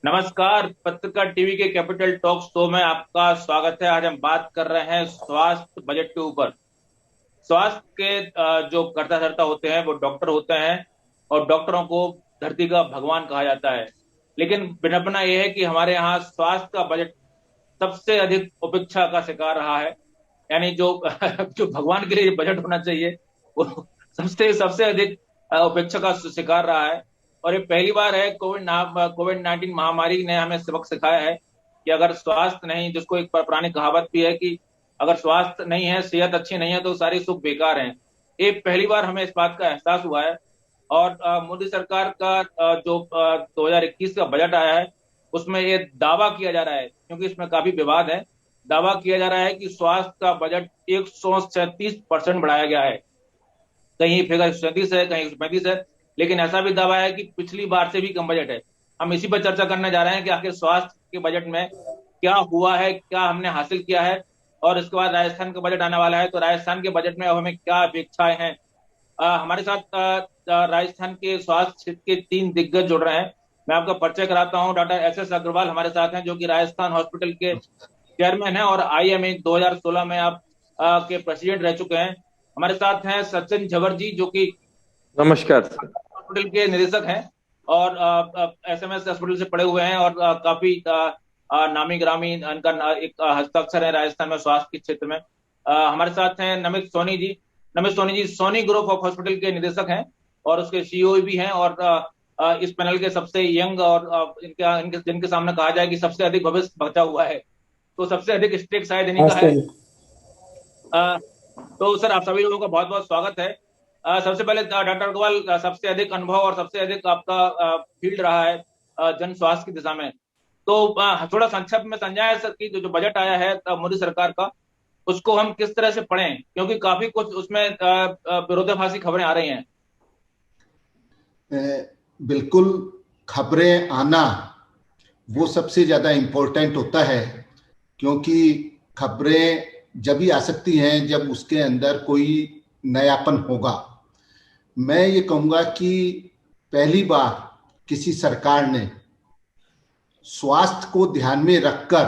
नमस्कार। पत्रकार टीवी के कैपिटल टॉक शो में आपका स्वागत है। आज हम बात कर रहे हैं स्वास्थ्य बजट के ऊपर। स्वास्थ्य के जो कर्ता धर्ता होते हैं वो डॉक्टर होते हैं, और डॉक्टरों को धरती का भगवान कहा जाता है। लेकिन विडंबना यह है कि हमारे यहाँ स्वास्थ्य का बजट सबसे अधिक उपेक्षा का शिकार रहा है। यानी जो जो भगवान के लिए बजट होना चाहिए वो सबसे सबसे अधिक उपेक्षा का शिकार रहा है। और ये पहली बार है। कोविड 19 महामारी ने हमें सबक सिखाया है कि अगर स्वास्थ्य नहीं, जिसको एक पुरानी कहावत भी है कि अगर स्वास्थ्य नहीं है, सेहत अच्छी नहीं है, तो सारी सुख बेकार है। ये पहली बार हमें इस बात का एहसास हुआ है। और मोदी सरकार का जो 2021 का बजट आया है, उसमें ये दावा किया जा रहा है, क्योंकि इसमें काफी विवाद है। दावा किया जा रहा है कि स्वास्थ्य का बजट 137% बढ़ाया गया है। कहीं फिगर 137 है, कहीं 135 है। लेकिन ऐसा भी दावा है कि पिछली बार से भी कम बजट है। हम इसी पर चर्चा करने जा रहे हैं कि आखिर स्वास्थ्य के बजट में क्या हुआ है, क्या हमने हासिल किया है। और इसके बाद राजस्थान का बजट आने वाला है, तो राजस्थान के बजट में अब हमें क्या अपेक्षाएं हैं। हमारे साथ राजस्थान के स्वास्थ्य क्षेत्र के 3 दिग्गज जुड़ रहे हैं। मैं आपका परिचय कराता हूं। डॉक्टर एस अग्रवाल हमारे साथ हैं, जो कि राजस्थान हॉस्पिटल के चेयरमैन है, और आईएमए 2016 में आप के प्रेसिडेंट रह चुके हैं। हमारे साथ हैं सचिन झवर जी, जो कि नमस्कार सर। हॉस्पिटल के निदेशक हैं, और एसएमएस हॉस्पिटल से पढ़े हुए हैं, और काफी नामी ग्रामी इनका एक हस्ताक्षर है राजस्थान में स्वास्थ्य के क्षेत्र में। हमारे साथ हैं Namit Soni ji. Namit Soni ji Soni group of hospital के निदेशक हैं, और उसके सीईओ भी हैं, और इस पैनल के सबसे यंग, और जिनके सामने कहा जाए कि सबसे अधिक भविष्य बचा हुआ है, तो सबसे अधिक स्टेक शायद इन्हीं का है। नमस्ते। अ, तो सर, आप सभी लोगों का बहुत बहुत स्वागत है। सबसे पहले डॉक्टर अग्रवाल, सबसे अधिक अनुभव और सबसे अधिक आपका फील्ड रहा है जन स्वास्थ्य की दिशा में। तो थोड़ा संक्षेप में समझाएं सर कि जो जो बजट आया है मोदी सरकार का, उसको हम किस तरह से पढ़ें, क्योंकि काफी कुछ उसमें विरोधाभासी खबरें आ रही हैं। बिल्कुल। खबरें आना वो सबसे ज़्यादा इम्पोर्टेंट होता है, क्योंकि खबरें जब भी आ सकती हैं जब उसके अंदर कोई नयापन होगा। मैं ये कहूँगा कि पहली बार किसी सरकार ने स्वास्थ्य को ध्यान में रखकर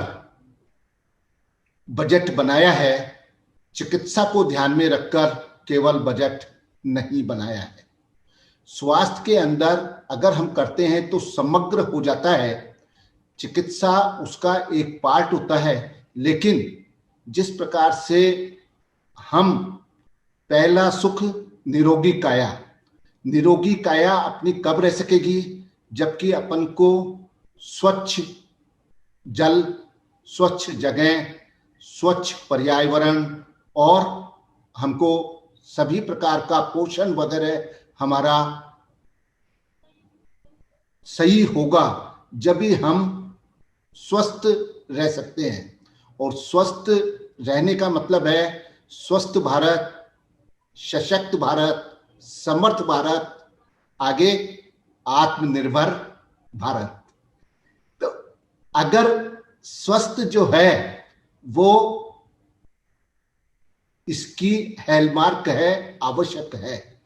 बजट बनाया है, चिकित्सा को ध्यान में रखकर केवल बजट नहीं बनाया है। स्वास्थ्य के अंदर अगर हम करते हैं तो समग्र हो जाता है। चिकित्सा उसका एक पार्ट होता है, लेकिन जिस प्रकार से हम पहला सुख निरोगी काया अपनी कब रह सकेगी, जबकि अपन को स्वच्छ जल, स्वच्छ जगह, स्वच्छ पर्यावरण, और हमको सभी प्रकार का पोषण वगैरह हमारा सही होगा, जब भी हम स्वस्थ रह सकते हैं। और स्वस्थ रहने का मतलब है स्वस्थ भारत, सशक्त भारत, समर्थ भारत, आगे आत्मनिर्भर भारत। तो अगर स्वस्थ जो है वो इसकी हॉलमार्क है, आवश्यक है,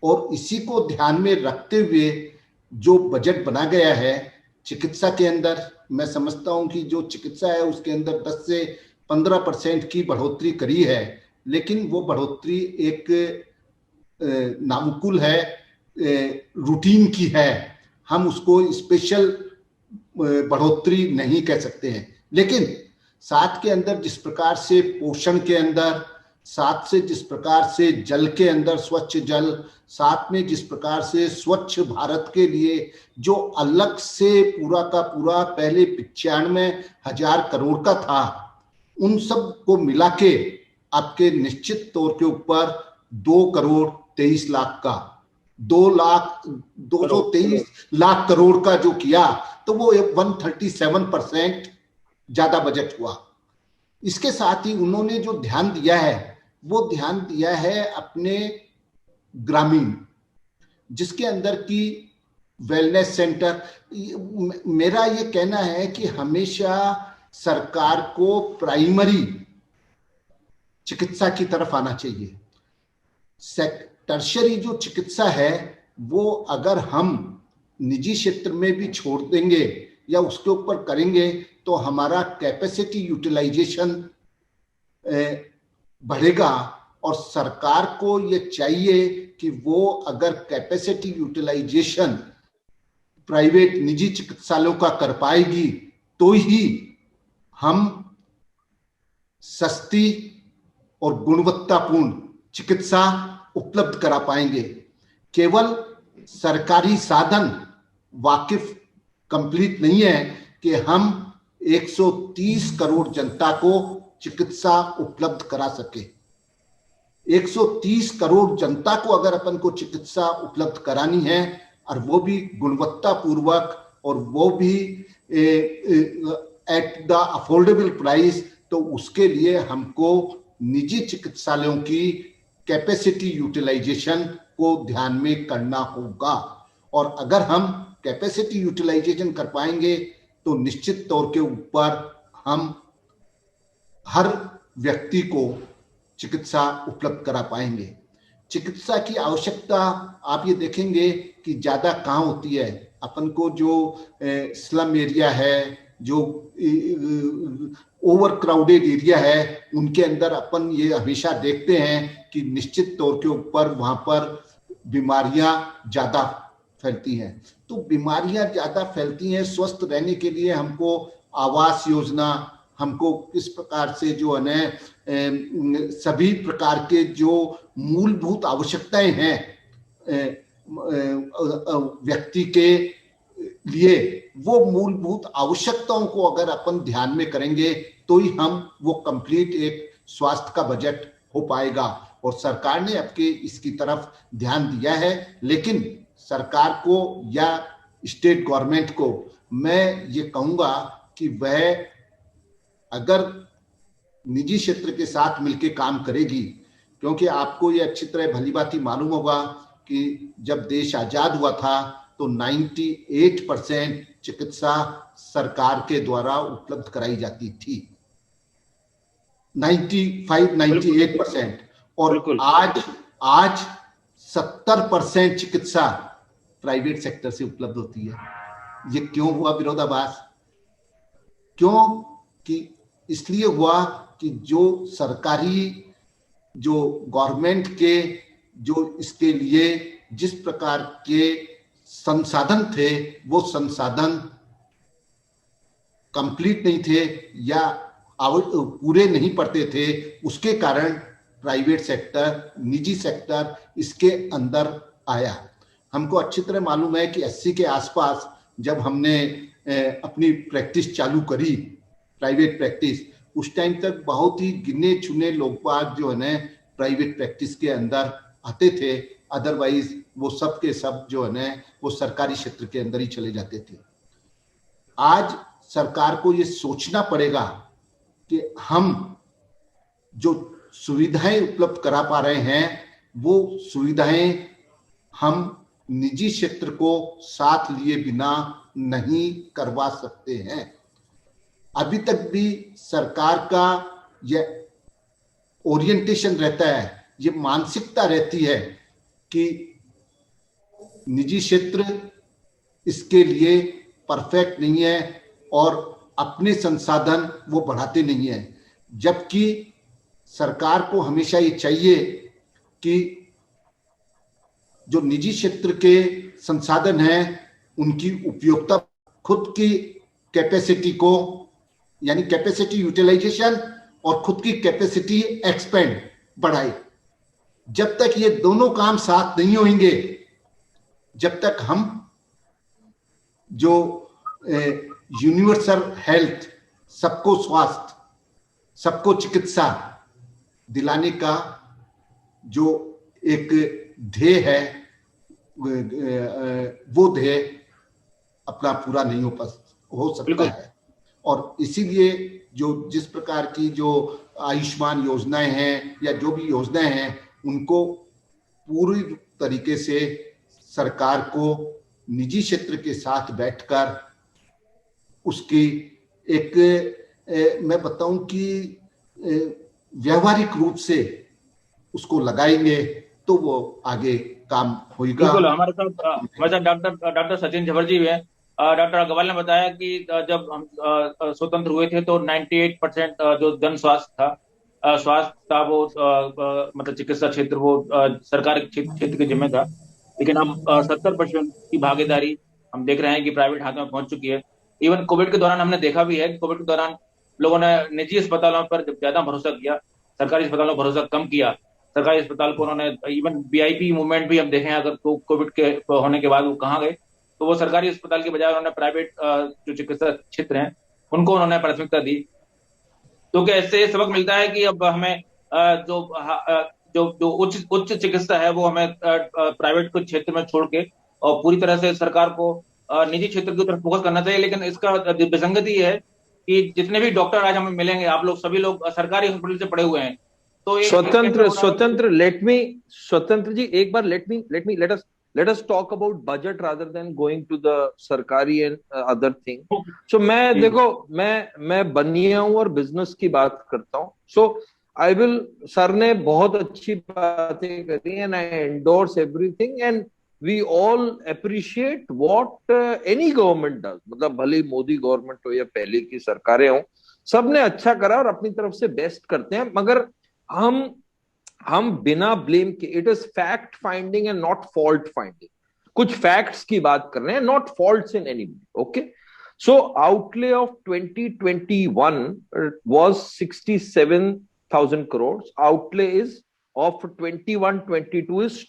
और इसी को ध्यान में रखते हुए जो बजट बना गया है चिकित्सा के अंदर, मैं समझता हूं कि जो चिकित्सा है उसके अंदर 10 से 15% की बढ़ोतरी करी है। लेकिन वो बढ़ोतरी एक नामुकुल है, रूटीन की है। हम उसको स्पेशल बढ़ोतरी नहीं कह सकते हैं। लेकिन साथ के अंदर जिस प्रकार से पोषण के अंदर, साथ से जिस प्रकार से जल के अंदर स्वच्छ जल, साथ में जिस प्रकार से स्वच्छ भारत के लिए जो अलग से पूरा का पूरा पहले 95,000 करोड़ का था, उन सब को मिला के आपके निश्चित तौर के ऊपर 2,23,00,000 का 2,223,00,000 करोड़ का जो किया, तो वो 137% ज्यादा बजट हुआ। इसके साथ ही उन्होंने जो ध्यान दिया है वो ध्यान दिया है अपने ग्रामीण, जिसके अंदर की वेलनेस सेंटर। मेरा ये कहना है कि हमेशा सरकार को प्राइमरी चिकित्सा की तरफ आना चाहिए। टर्शरी जो चिकित्सा है वो अगर हम निजी क्षेत्र में भी छोड़ देंगे या उसके ऊपर करेंगे तो हमारा कैपेसिटी यूटिलाइजेशन बढ़ेगा। और सरकार को ये चाहिए कि वो अगर कैपेसिटी यूटिलाइजेशन प्राइवेट निजी चिकित्सालयों का कर पाएगी तो ही हम सस्ती और गुणवत्तापूर्ण चिकित्सा उपलब्ध करा पाएंगे। केवल सरकारी साधन वाकिफ कंप्लीट नहीं है कि हम 130 करोड़ जनता को चिकित्सा उपलब्ध करा सके। 130 करोड़ जनता को अगर अपन को चिकित्सा उपलब्ध करानी है और वो भी गुणवत्ता पूर्वक और वो भी एट द अफोर्डेबल प्राइस, तो उसके लिए हमको निजी चिकित्सालयों की कैपेसिटी यूटिलाइजेशन को ध्यान में करना होगा। और अगर हम कैपेसिटी यूटिलाइजेशन कर पाएंगे तो निश्चित तौर के ऊपर हम हर व्यक्ति को चिकित्सा उपलब्ध करा पाएंगे। चिकित्सा की आवश्यकता आप ये देखेंगे कि ज्यादा कहाँ होती है। अपन को जो स्लम एरिया है, जो ओवर क्राउडेड एरिया है, उनके अंदर अपन ये हमेशा देखते हैं कि निश्चित तौर के ऊपर वहां पर बीमारियां ज्यादा फैलती हैं। तो बीमारियां ज्यादा फैलती हैं, स्वस्थ रहने के लिए हमको आवास योजना, हमको किस प्रकार से जो है सभी प्रकार के जो मूलभूत आवश्यकताएं हैं व्यक्ति के लिए, वो मूलभूत आवश्यकताओं को अगर अपन ध्यान में करेंगे तो ही हम वो कंप्लीट एक स्वास्थ्य का बजट हो पाएगा। और सरकार ने आपके इसकी तरफ ध्यान दिया है, लेकिन सरकार को या स्टेट गवर्नमेंट को मैं ये कहूंगा कि वह अगर निजी क्षेत्र के साथ मिलकर काम करेगी, क्योंकि आपको ये अच्छी तरह भलीभांति मालूम होगा कि जब देश आजाद हुआ था तो 98% चिकित्सा सरकार के द्वारा उपलब्ध कराई जाती थी, 98% और आज 70% चिकित्सा प्राइवेट सेक्टर से उपलब्ध होती है। ये क्यों हुआ विरोधाभास? क्यों कि इसलिए हुआ कि जो सरकारी जो गवर्नमेंट के जो इसके लिए जिस प्रकार के संसाधन थे वो संसाधन कंप्लीट नहीं थे या पूरे नहीं पड़ते थे, उसके कारण प्राइवेट सेक्टर, निजी सेक्टर इसके अंदर आया। हमको अच्छी तरह मालूम है कि 80 के आसपास जब हमने अपनी प्रैक्टिस चालू करी, प्राइवेट प्रैक्टिस, उस टाइम तक बहुत ही गिने चुने लोग बाग जो है प्राइवेट प्रैक्टिस के अंदर आते थे, अदरवाइज वो सब के सब जो है वो सरकारी क्षेत्र के अंदर ही चले जाते थे। आज सरकार को ये सोचना पड़ेगा कि हम जो सुविधाएं उपलब्ध करा पा रहे हैं वो सुविधाएं हम निजी क्षेत्र को साथ लिए बिना नहीं करवा सकते हैं। अभी तक भी सरकार का यह ओरिएंटेशन रहता है, ये मानसिकता रहती है कि निजी क्षेत्र इसके लिए परफेक्ट नहीं है और अपने संसाधन वो बढ़ाते नहीं है, जबकि सरकार को हमेशा ये चाहिए कि जो निजी क्षेत्र के संसाधन हैं उनकी उपयोगिता, खुद की कैपेसिटी को यानी कैपेसिटी यूटिलाइजेशन और खुद की कैपेसिटी एक्सपेंड बढ़ाए। जब तक ये दोनों काम साथ नहीं होंगे, जब तक हम जो यूनिवर्सल हेल्थ, सबको स्वास्थ्य, सबको चिकित्सा दिलाने का जो एक ध्येय है वो ध्येय अपना पूरा नहीं हो सकता है। और इसीलिए जो जिस प्रकार की जो आयुष्मान योजनाएं हैं या जो भी योजनाएं हैं उनको पूरी तरीके से सरकार को निजी क्षेत्र के साथ बैठकर उसकी एक मैं बताऊं कि व्यवहारिक रूप से उसको लगाएंगे तो वो आगे काम होगा। बिल्कुल, हमारे साथ डॉक्टर सचिन झवर जी हैं, डॉक्टर अग्रवाल ने बताया कि जब हम स्वतंत्र हुए थे तो 98% जो जन स्वास्थ्य था, स्वास्थ्य था वो मतलब चिकित्सा क्षेत्र वो सरकारी क्षेत्र के जिम्मे था। लेकिन अब 70% की भागीदारी हम देख रहे हैं कि प्राइवेट हाथ में पहुंच चुकी है। इवन कोविड के दौरान हमने देखा भी है कि कोविड के दौरान लोगों ने निजी अस्पतालों पर जब ज्यादा भरोसा किया, सरकारी अस्पतालों पर भरोसा कम किया। सरकारी अस्पताल को उन्होंने, इवन वीआईपी मूवमेंट भी हम देखें अगर कोविड के होने के बाद वो कहाँ गए, तो वो सरकारी अस्पताल की बजाय उन्होंने प्राइवेट जो चिकित्सा क्षेत्र हैं उनको उन्होंने प्राथमिकता दी। तो क्या इससे सबक मिलता है कि अब हमें जो जो उच्च उच्च चिकित्सा है वो हमें प्राइवेट को क्षेत्र में छोड़ के और पूरी तरह से सरकार को निजी क्षेत्र की तरफ फोकस करना चाहिए। लेकिन इसका विसंगति ये है कि जितने भी डॉक्टर आज हमें मिलेंगे, आप लोग सभी लोग सरकारी हॉस्पिटल से पढ़े हुए हैं, तो एक स्वतंत्र स्वतंत्र स्वतंत्र जी एक बार let us talk about budget rather than going to the सरकारी and other thing. So मैं देखो मैं बनिया हूं और बिजनेस की बात करता हूं. So I will, सर ने बहुत अच्छी बातें करी and I endorse everything and we all appreciate what any government does. मतलब भले मोदी गवर्नमेंट हो या पहले की सरकारें हो, सबने अच्छा करा और अपनी तरफ से बेस्ट करते हैं. मगर हम बिना ब्लेम के, it is fact finding and not fault finding. कुछ फैक्ट्स की बात कर रहे हैं, not faults in any. Okay, so outlay of 2021 was 67,000 crores. Outlay is of 21-22 is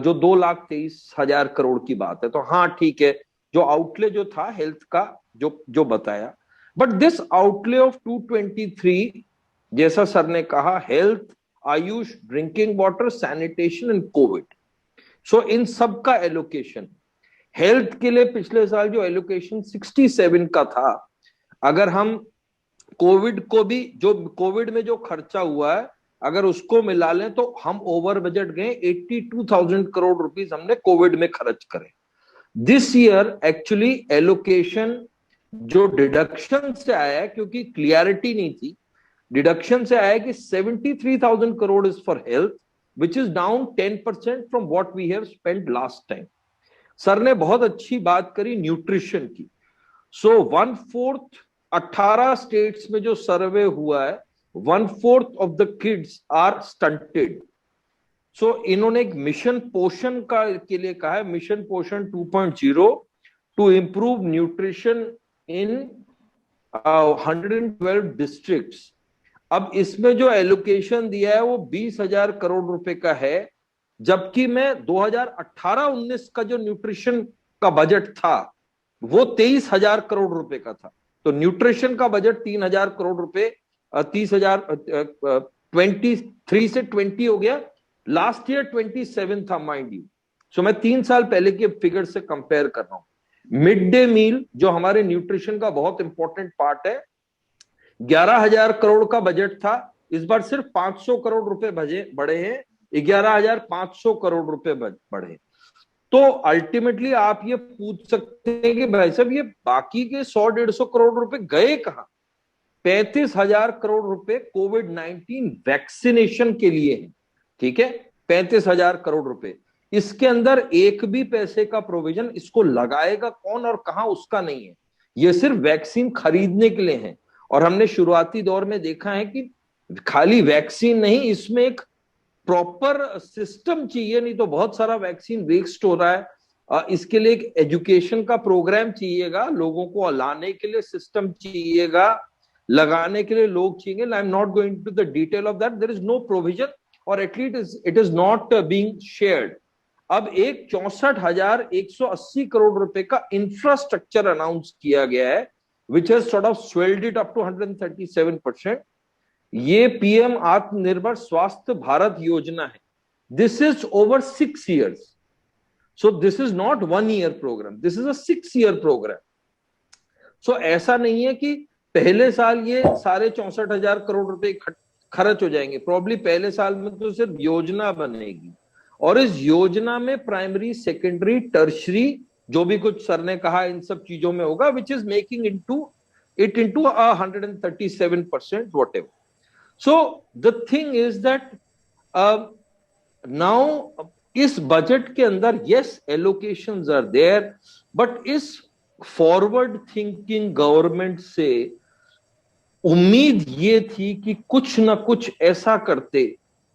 जो 2,23,000 करोड़ की बात है. तो हाँ ठीक है, जो आउटले जो था हेल्थ का जो बताया. बट दिस आउटले ऑफ 223, जैसा सर ने कहा, health, Ayush, drinking water, sanitation and Covid. So इन सब का एलोकेशन, हेल्थ के लिए पिछले साल जो एलोकेशन 67 का था, अगर हम कोविड को भी, जो कोविड में जो खर्चा हुआ है अगर उसको मिला लें तो हम ओवर बजट गए. 82,000 करोड़ रुपीस हमने कोविड में खर्च करे. दिस ईयर एक्चुअली एलोकेशन जो डिडक्शन से आया है, क्योंकि क्लियरिटी नहीं थी, डिडक्शन से आया कि 73,000 crore is for health, which is down 10% from what we have spent last time. Sir ने बहुत अच्छी बात करी न्यूट्रिशन की. सो 1/4, 18 स्टेट्स में जो सर्वे हुआ है, 1/4 of the kids are stunted. सो इन्होंने एक मिशन पोषण के लिए कहा है, mission Poshan 2.0 to improve nutrition in 112 districts. अब इसमें जो एलोकेशन दिया है वो 20,000 करोड़ रुपए का है, जबकि मैं 2018-19 का जो न्यूट्रिशन का बजट था वो 23,000 करोड़ रुपए का था. तो न्यूट्रिशन का बजट 3,000 करोड़ रुपए, 30,000, 23 से 20 हो गया. लास्ट ईयर 27 था, माइंड यू. सो मैं 3 साल पहले के फिगर से कंपेयर कर रहा हूं. मिड डे मील जो हमारे न्यूट्रिशन का बहुत इंपॉर्टेंट पार्ट है, 11,000 करोड़ का बजट था, इस बार सिर्फ 500 करोड़ रुपए बढ़े हैं, 11,500 करोड़ रुपए बढ़े. तो अल्टीमेटली आप ये पूछ सकते हैं कि भाई साहब ये बाकी के 100-150 करोड़ रुपए गए कहां? 35,000 करोड़ रुपए कोविड-19 वैक्सीनेशन के लिए है. ठीक है, 35,000 करोड़ रुपए. इसके अंदर एक भी पैसे का प्रोविजन, इसको लगाएगा कौन और कहां, उसका नहीं है. ये सिर्फ वैक्सीन खरीदने के लिए है. और हमने शुरुआती दौर में देखा है कि खाली वैक्सीन नहीं, इसमें एक प्रॉपर सिस्टम चाहिए, नहीं तो बहुत सारा वैक्सीन वेस्ट हो रहा है. इसके लिए एक एजुकेशन का प्रोग्राम चाहिएगा, लोगों को लाने के लिए सिस्टम चाहिएगा, लगाने के लिए लोग चाहिए. I am not going to the detail of that. There is no provision और at least it is not being shared. अब एक 64,180 करोड़ रुपए का इंफ्रास्ट्रक्चर अनाउंस किया गया है, which has sort of swelled it up to 137%. ये पीएम आत्मनिर्भर स्वास्थ्य भारत योजना है. This is over 6 years. So this is not 1 year program. This is a 6-year program. So ऐसा नहीं है कि पहले साल ये सारे 64,000 करोड़ रुपए खर्च हो जाएंगे. प्रॉब्ली पहले साल में तो सिर्फ योजना बनेगी और इस योजना में प्राइमरी, सेकेंडरी, टर्शरी, जो भी कुछ सर ने कहा इन सब चीजों में होगा, which is making it into 137% whatever. So the thing is that now इस बजट के अंदर yes allocations are there, but इस फॉरवर्ड थिंकिंग गवर्नमेंट से उम्मीद ये थी कि कुछ ना कुछ ऐसा करते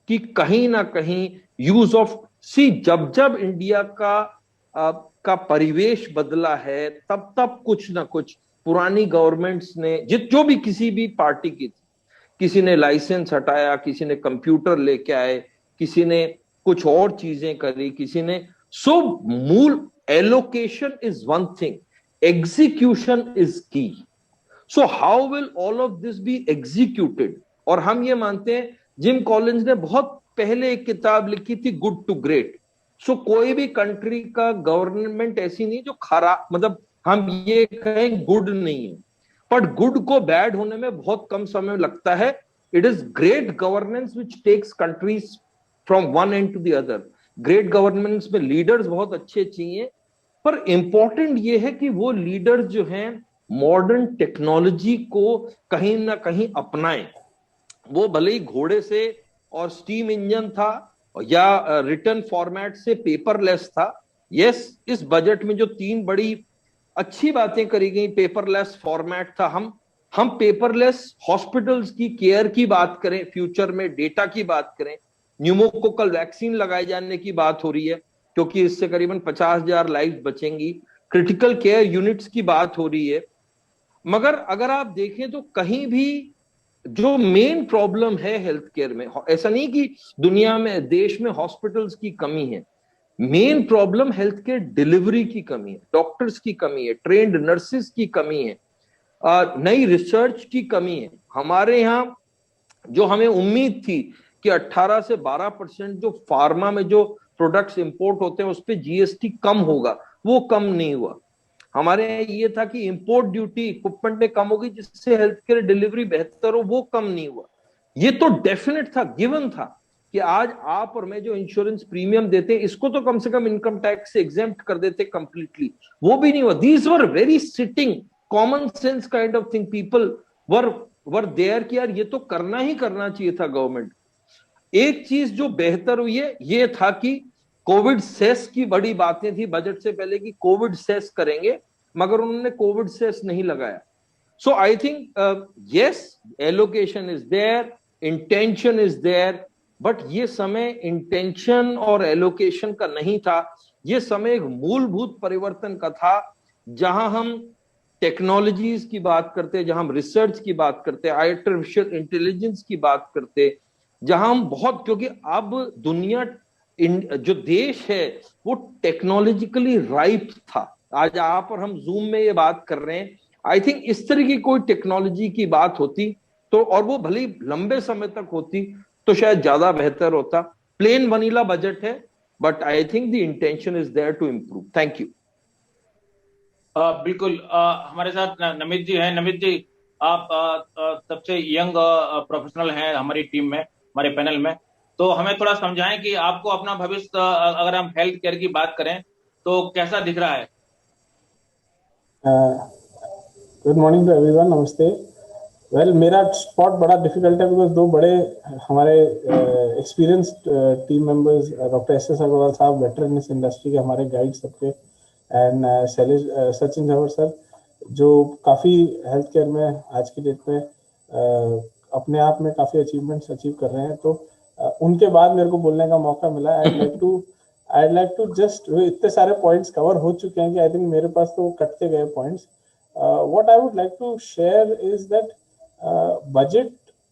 कि कहीं ना कहीं यूज ऑफ सी, जब जब इंडिया का परिवेश बदला है, तब तब कुछ ना कुछ पुरानी गवर्नमेंट्स ने जो भी किसी भी पार्टी की थी, किसी ने लाइसेंस हटाया, किसी ने कंप्यूटर लेके आए, किसी ने कुछ और चीजें करी, किसी ने सो मूल allocation is one thing, execution is key. So how will all of this be executed? और हम ये मानते हैं, जिम कॉलिंस ने बहुत पहले एक किताब लिखी थी गुड टू ग्रेट। सो कोई भी कंट्री का गवर्नमेंट ऐसी नहीं जो खराब, मतलब हम ये कहें गुड नहीं है, बट गुड को बैड होने में बहुत कम समय लगता है। It is great governance which takes countries from one end to the other. Great governance में लीडर्स बहुत अच्छे चाहिए, पर इंपॉर्टेंट ये है कि वो लीडर्स जो हैं मॉडर्न टेक्नोलॉजी को कहीं ना कहीं अपनाएं। वो भले ही घोड़े से और स्टीम इंजन था या रिटर्न फॉर्मेट से पेपरलेस था। यस, इस बजट में जो 3 बड़ी अच्छी बातें करी गई, पेपरलेस फॉर्मेट था, हम पेपरलेस हॉस्पिटल्स की केयर की बात करें, फ्यूचर में डेटा की बात करें, न्यूमोकोकल वैक्सीन लगाए जाने की बात हो रही है क्योंकि इससे करीबन 50,000 लाइफ बचेंगी, क्रिटिकल केयर यूनिट्स की बात हो रही है। मगर अगर आप देखें तो कहीं भी जो मेन प्रॉब्लम है हेल्थ केयर में, ऐसा नहीं कि दुनिया में देश में हॉस्पिटल्स की कमी है, main problem health care delivery की कमी है, डॉक्टर्स की कमी है, ट्रेन्ड नर्सेस की कमी है, नई रिसर्च की कमी है। हमारे यहाँ जो हमें उम्मीद थी कि 18 से 12% जो फार्मा में जो प्रोडक्ट्स इंपोर्ट होते हैं उस पर जीएसटी कम होगा, वो कम नहीं हुआ। हमारे यहाँ ये था कि इंपोर्ट ड्यूटी इक्विपमेंट में कम होगी जिससे हेल्थ केयर डिलीवरी बेहतर हो, वो कम नहीं हुआ। ये तो डेफिनेट था, गिवन था कि आज आप और मैं जो इंश्योरेंस प्रीमियम देते हैं इसको तो कम से कम इनकम टैक्स से एग्जेम्प्ट कर देते कंप्लीटली, वो भी नहीं हुआ। These were very sitting common sense kind of thing, people were there कि यार ये तो करना ही करना चाहिए था गवर्नमेंट। एक चीज जो बेहतर हुई है ये था कि कोविड सेस की बड़ी बातें थी बजट से पहले कि कोविड सेस करेंगे, मगर उन्होंने कोविड सेस नहीं लगाया। So I think yes, allocation is there, intention is there, but ये समय इंटेंशन और एलोकेशन का नहीं था, ये समय एक मूलभूत परिवर्तन का था, जहां हम टेक्नोलॉजीज की बात करते, जहां हम रिसर्च की बात करते, आर्टिफिशियल इंटेलिजेंस की बात करते, जहां हम बहुत, क्योंकि अब दुनिया जो देश है वो टेक्नोलॉजिकली राइप था। आज आप और हम जूम में ये बात कर रहे हैं, आई थिंक इस तरह की कोई टेक्नोलॉजी की बात होती तो, और वो भले ही लंबे समय तक होती तो शायद ज्यादा बेहतर होता। प्लेन वनीला बजट है, but I think the intention is there to improve. Thank you. बिल्कुल। हमारे साथ नमित जी हैं। नमित जी, आप सबसे यंग प्रोफेशनल हैं हमारी टीम में, हमारे पैनल में, तो हमें थोड़ा समझाएं कि आपको अपना भविष्य, अगर हम हेल्थ केयर की बात करें तो कैसा दिख रहा है? गुड मॉर्निंग टू एवरीवन, नमस्ते। वेल, मेरा स्पॉट बड़ा डिफिकल्ट है बिकॉज 2 बड़े हमारे experienced team members, doctor S Agarwal साहब, वेटरन इस इंडस्ट्री के हमारे गाइड सबके, एंड सचिन झवर सर, जो काफ़ी हेल्थ केयर में आज की डेट में अपने आप में काफ़ी अचीवमेंट्स अचीव कर रहे हैं। तो उनके बाद मेरे को बोलने का मौका मिला। I'd like to just, इतने सारे पॉइंट्स कवर हो चुके हैं कि आई थिंक मेरे पास तो कटते गए points. What I would like to share is that budget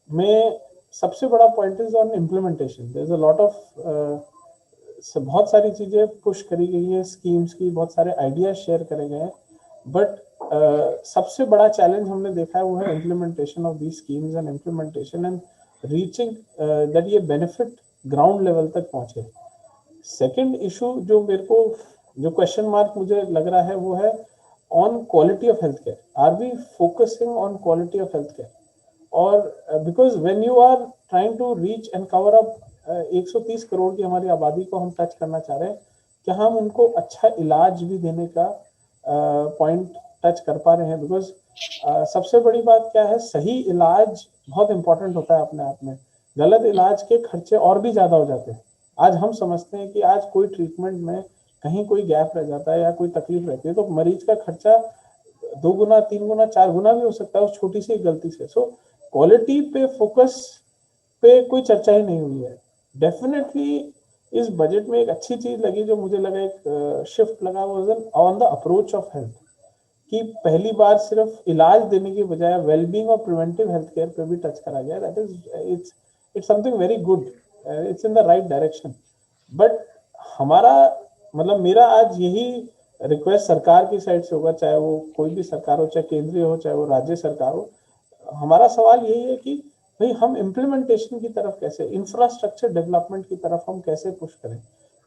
में सबसे बड़ा point is on implementation. There is a lot of, बहुत सारी चीजें पुश करी गई हैं, स्कीम्स की बहुत सारे आइडियाज शेयर करे गए हैं, बट सबसे बड़ा चैलेंज हमने देखा है वो है implementation of the schemes and implementation and reaching that ये बेनिफिट ग्राउंड लेवल तक पहुंचे। सेकेंड इशू जो मेरे को, जो क्वेश्चन मार्क मुझे लग रहा है वो है on quality of health care. Are we focusing on quality of health care? और because when you are trying to reach and cover up 130 crore की हमारी आबादी को हम टच करना चाह रहे हैं, क्या हम उनको अच्छा इलाज भी देने का पॉइंट टच कर पा रहे हैं? बिकॉज सबसे बड़ी बात क्या है, सही इलाज बहुत इंपॉर्टेंट होता है अपने आप में। गलत इलाज के खर्चे और भी ज्यादा हो जाते हैं। आज हम समझते हैं कि आज कोई ट्रीटमेंट में कहीं कोई गैप रह जाता है या कोई तकलीफ रहती है तो मरीज का खर्चा 2 गुना 3 गुना 4 गुना भी हो सकता है उस छोटी सी गलती से। सो क्वालिटी पे फोकस पे कोई चर्चा ही नहीं हुई है। डेफिनेटली इस बजट में एक अच्छी चीज लगी जो मुझे लगा, एक शिफ्ट लगा, वो on the approach of health, कि पहली बार सिर्फ इलाज देने की बजाय वेलबींग और प्रिवेंटिव हेल्थ केयर पे भी टच करा गया। That is it's something very good, it's in the right direction. But हमारा मतलब मेरा आज यही रिक्वेस्ट सरकार की साइड से होगा, चाहे वो कोई भी सरकार हो, चाहे केंद्रीय हो चाहे वो राज्य सरकार हो, हमारा सवाल यही है कि भाई हम इम्प्लीमेंटेशन की तरफ कैसे, इंफ्रास्ट्रक्चर डेवलपमेंट की तरफ हम कैसे पुश करें।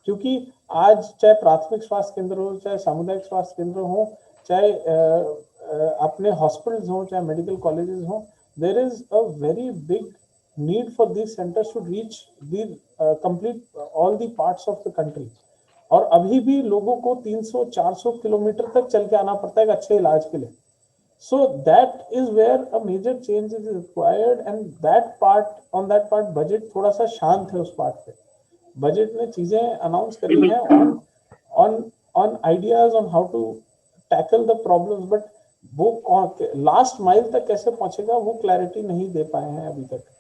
क्योंकि आज चाहे प्राथमिक स्वास्थ्य केंद्र हो, चाहे सामुदायिक स्वास्थ्य केंद्र हो, चाहे अपने हॉस्पिटल्स हो, चाहे मेडिकल कॉलेजेस हो, there is a very big need for these centers to reach the complete all the parts of the country। और अभी भी लोगों को 300-400 किलोमीटर तक चल के आना पड़ता है एक अच्छे इलाज के लिए। So that is where a major change is required, and that part, on that part budget थोड़ा सा शांत है उस पार्ट पे। बजट में चीजें अनाउंस करी हैं on ideas on how to tackle the problems, but वो लास्ट माइल तक कैसे पहुंचेगा वो क्लैरिटी नहीं दे पाए हैं अभी तक।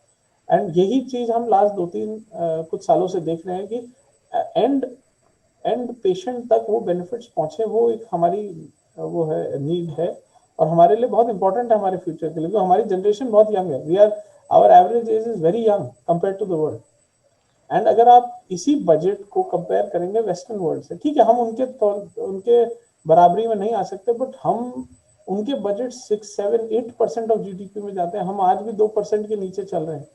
एंड यही चीज हम लास्ट 2-3 कुछ सालों से देख रहे हैं कि एंड पेशेंट तक वो बेनिफिट्स पहुंचे, वो एक हमारी वो है, नीड है, और हमारे लिए बहुत इंपॉर्टेंट है हमारे फ्यूचर के लिए, क्योंकि हमारी जनरेशन बहुत यंग है। We are our average age is very young compare to the world. And अगर आप इसी बजट को कंपेयर करेंगे वेस्टर्न वर्ल्ड से, ठीक है हम उनके बराबरी में नहीं आ सकते, बट हम उनके बजट 6-7-8% ऑफ जीडीपी में जाते हैं, हम आज भी 2% के नीचे चल रहे हैं।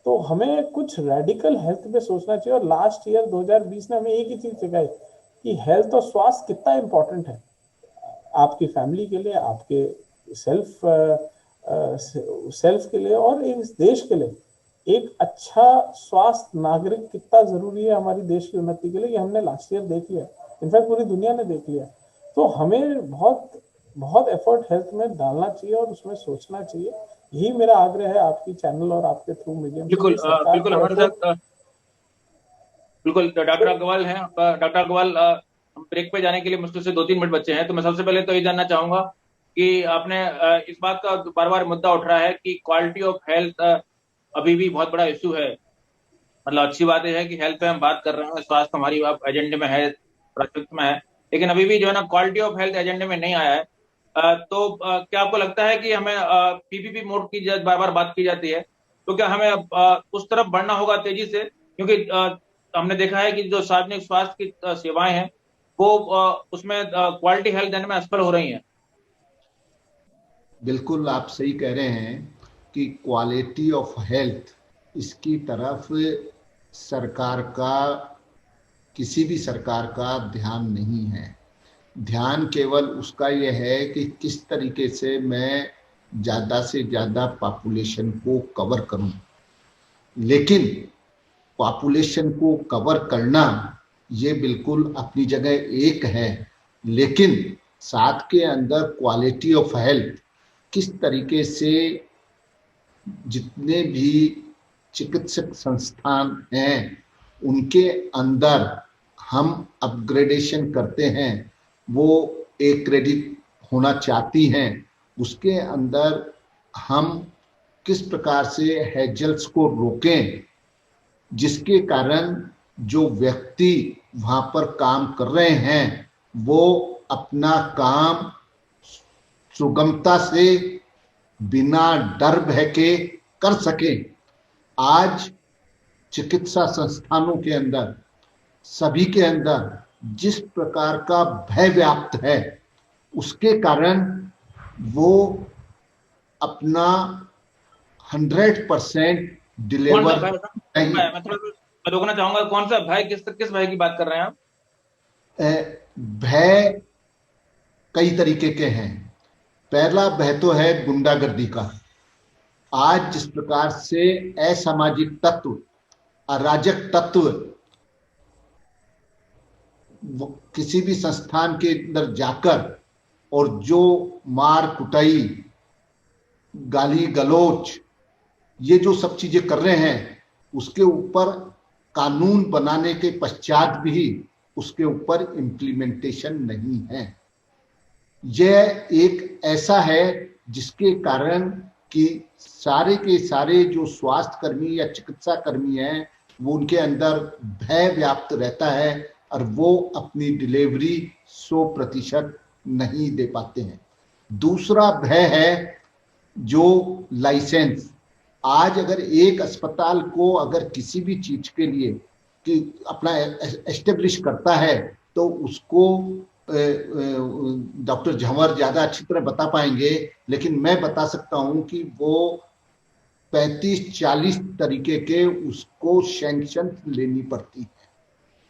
तो हमें कुछ रेडिकल हेल्थ पे सोचना चाहिए। और लास्ट ईयर 2020 ने हमें एक ही चीज सिखाई कि हेल्थ और स्वास्थ्य कितना इंपॉर्टेंट है आपकी फैमिली के लिए, आपके सेल्फ के लिए, और इस देश के लिए। एक अच्छा स्वास्थ्य नागरिक कितना जरूरी है हमारी देश की उन्नति के लिए, ये हमने लास्ट ईयर देख लिया, इनफैक्ट पूरी दुनिया ने देख लिया। तो हमें बहुत बहुत एफर्ट हेल्थ में डालना चाहिए और उसमें सोचना चाहिए। यही मेरा आग्रह है आपकी चैनल और आपके थ्रू मीडियम। बिल्कुल बिल्कुल हमारे साथ बिल्कुल डॉक्टर अग्रवाल हैं। डॉक्टर अग्रवाल, हम ब्रेक पे जाने के लिए मुश्किल से 2-3 मिनट बचे हैं, तो मैं सबसे पहले तो ये जानना चाहूंगा कि आपने इस बात का बार बार मुद्दा उठ रहा है कि क्वालिटी ऑफ हेल्थ अभी भी बहुत बड़ा इशू है। मतलब अच्छी बात यह है कि हेल्थ पे हम बात कर रहे हैं, स्वास्थ्य हमारी एजेंडे में है, प्राथमिकता में है, लेकिन अभी भी जो है ना क्वालिटी ऑफ हेल्थ एजेंडे में नहीं आया है। तो क्या आपको लगता है कि हमें पीपीपी मोड की बार बार बात की जाती है, तो क्या हमें उस तरफ बढ़ना होगा तेजी से? क्योंकि हमने देखा है कि जो सार्वजनिक स्वास्थ्य की सेवाएं हैं वो उसमें क्वालिटी हेल्थ देने में असफल हो रही हैं। बिल्कुल आप सही कह रहे हैं कि क्वालिटी ऑफ हेल्थ, इसकी तरफ सरकार का, किसी भी सरकार का ध्यान नहीं है। ध्यान केवल उसका यह है कि किस तरीके से मैं ज़्यादा से ज़्यादा पॉपुलेशन को कवर करूं। लेकिन पॉपुलेशन को कवर करना ये बिल्कुल अपनी जगह एक है, लेकिन साथ के अंदर क्वालिटी ऑफ हेल्थ, किस तरीके से जितने भी चिकित्सक संस्थान हैं उनके अंदर हम अपग्रेडेशन करते हैं, वो एक क्रेडिट होना चाहती हैं, उसके अंदर हम किस प्रकार से हैजल्स को रोकें, जिसके कारण जो व्यक्ति वहां पर काम कर रहे हैं वो अपना काम सुगमता से बिना डर भय के कर सके। आज चिकित्सा संस्थानों के अंदर, सभी के अंदर जिस प्रकार का भय व्याप्त है, उसके कारण वो अपना 100% डिलीवर नहीं। मैं रोकना चाहूंगा, कौन सा भय, किस भय की बात कर रहे हैं आप? भय कई तरीके के हैं। पहला भय तो है गुंडागर्दी का। आज जिस प्रकार से असामाजिक तत्व, अराजक तत्व किसी भी संस्थान के अंदर जाकर और जो मार कुटाई, गाली गलौच, ये जो सब चीजें कर रहे हैं, उसके ऊपर कानून बनाने के पश्चात भी उसके ऊपर इम्प्लीमेंटेशन नहीं है। यह एक ऐसा है जिसके कारण कि सारे के सारे जो स्वास्थ्य कर्मी या चिकित्सा कर्मी हैं वो उनके अंदर भय व्याप्त रहता है और वो अपनी डिलीवरी 100% नहीं दे पाते हैं। दूसरा भय है जो लाइसेंस। आज अगर एक अस्पताल को अगर किसी भी चीज के लिए कि अपना एस्टेब्लिश करता है तो उसको डॉक्टर झंवर ज्यादा अच्छी तरह बता पाएंगे, लेकिन मैं बता सकता हूं कि वो 35-40 तरीके के उसको सैंक्शन लेनी पड़ती है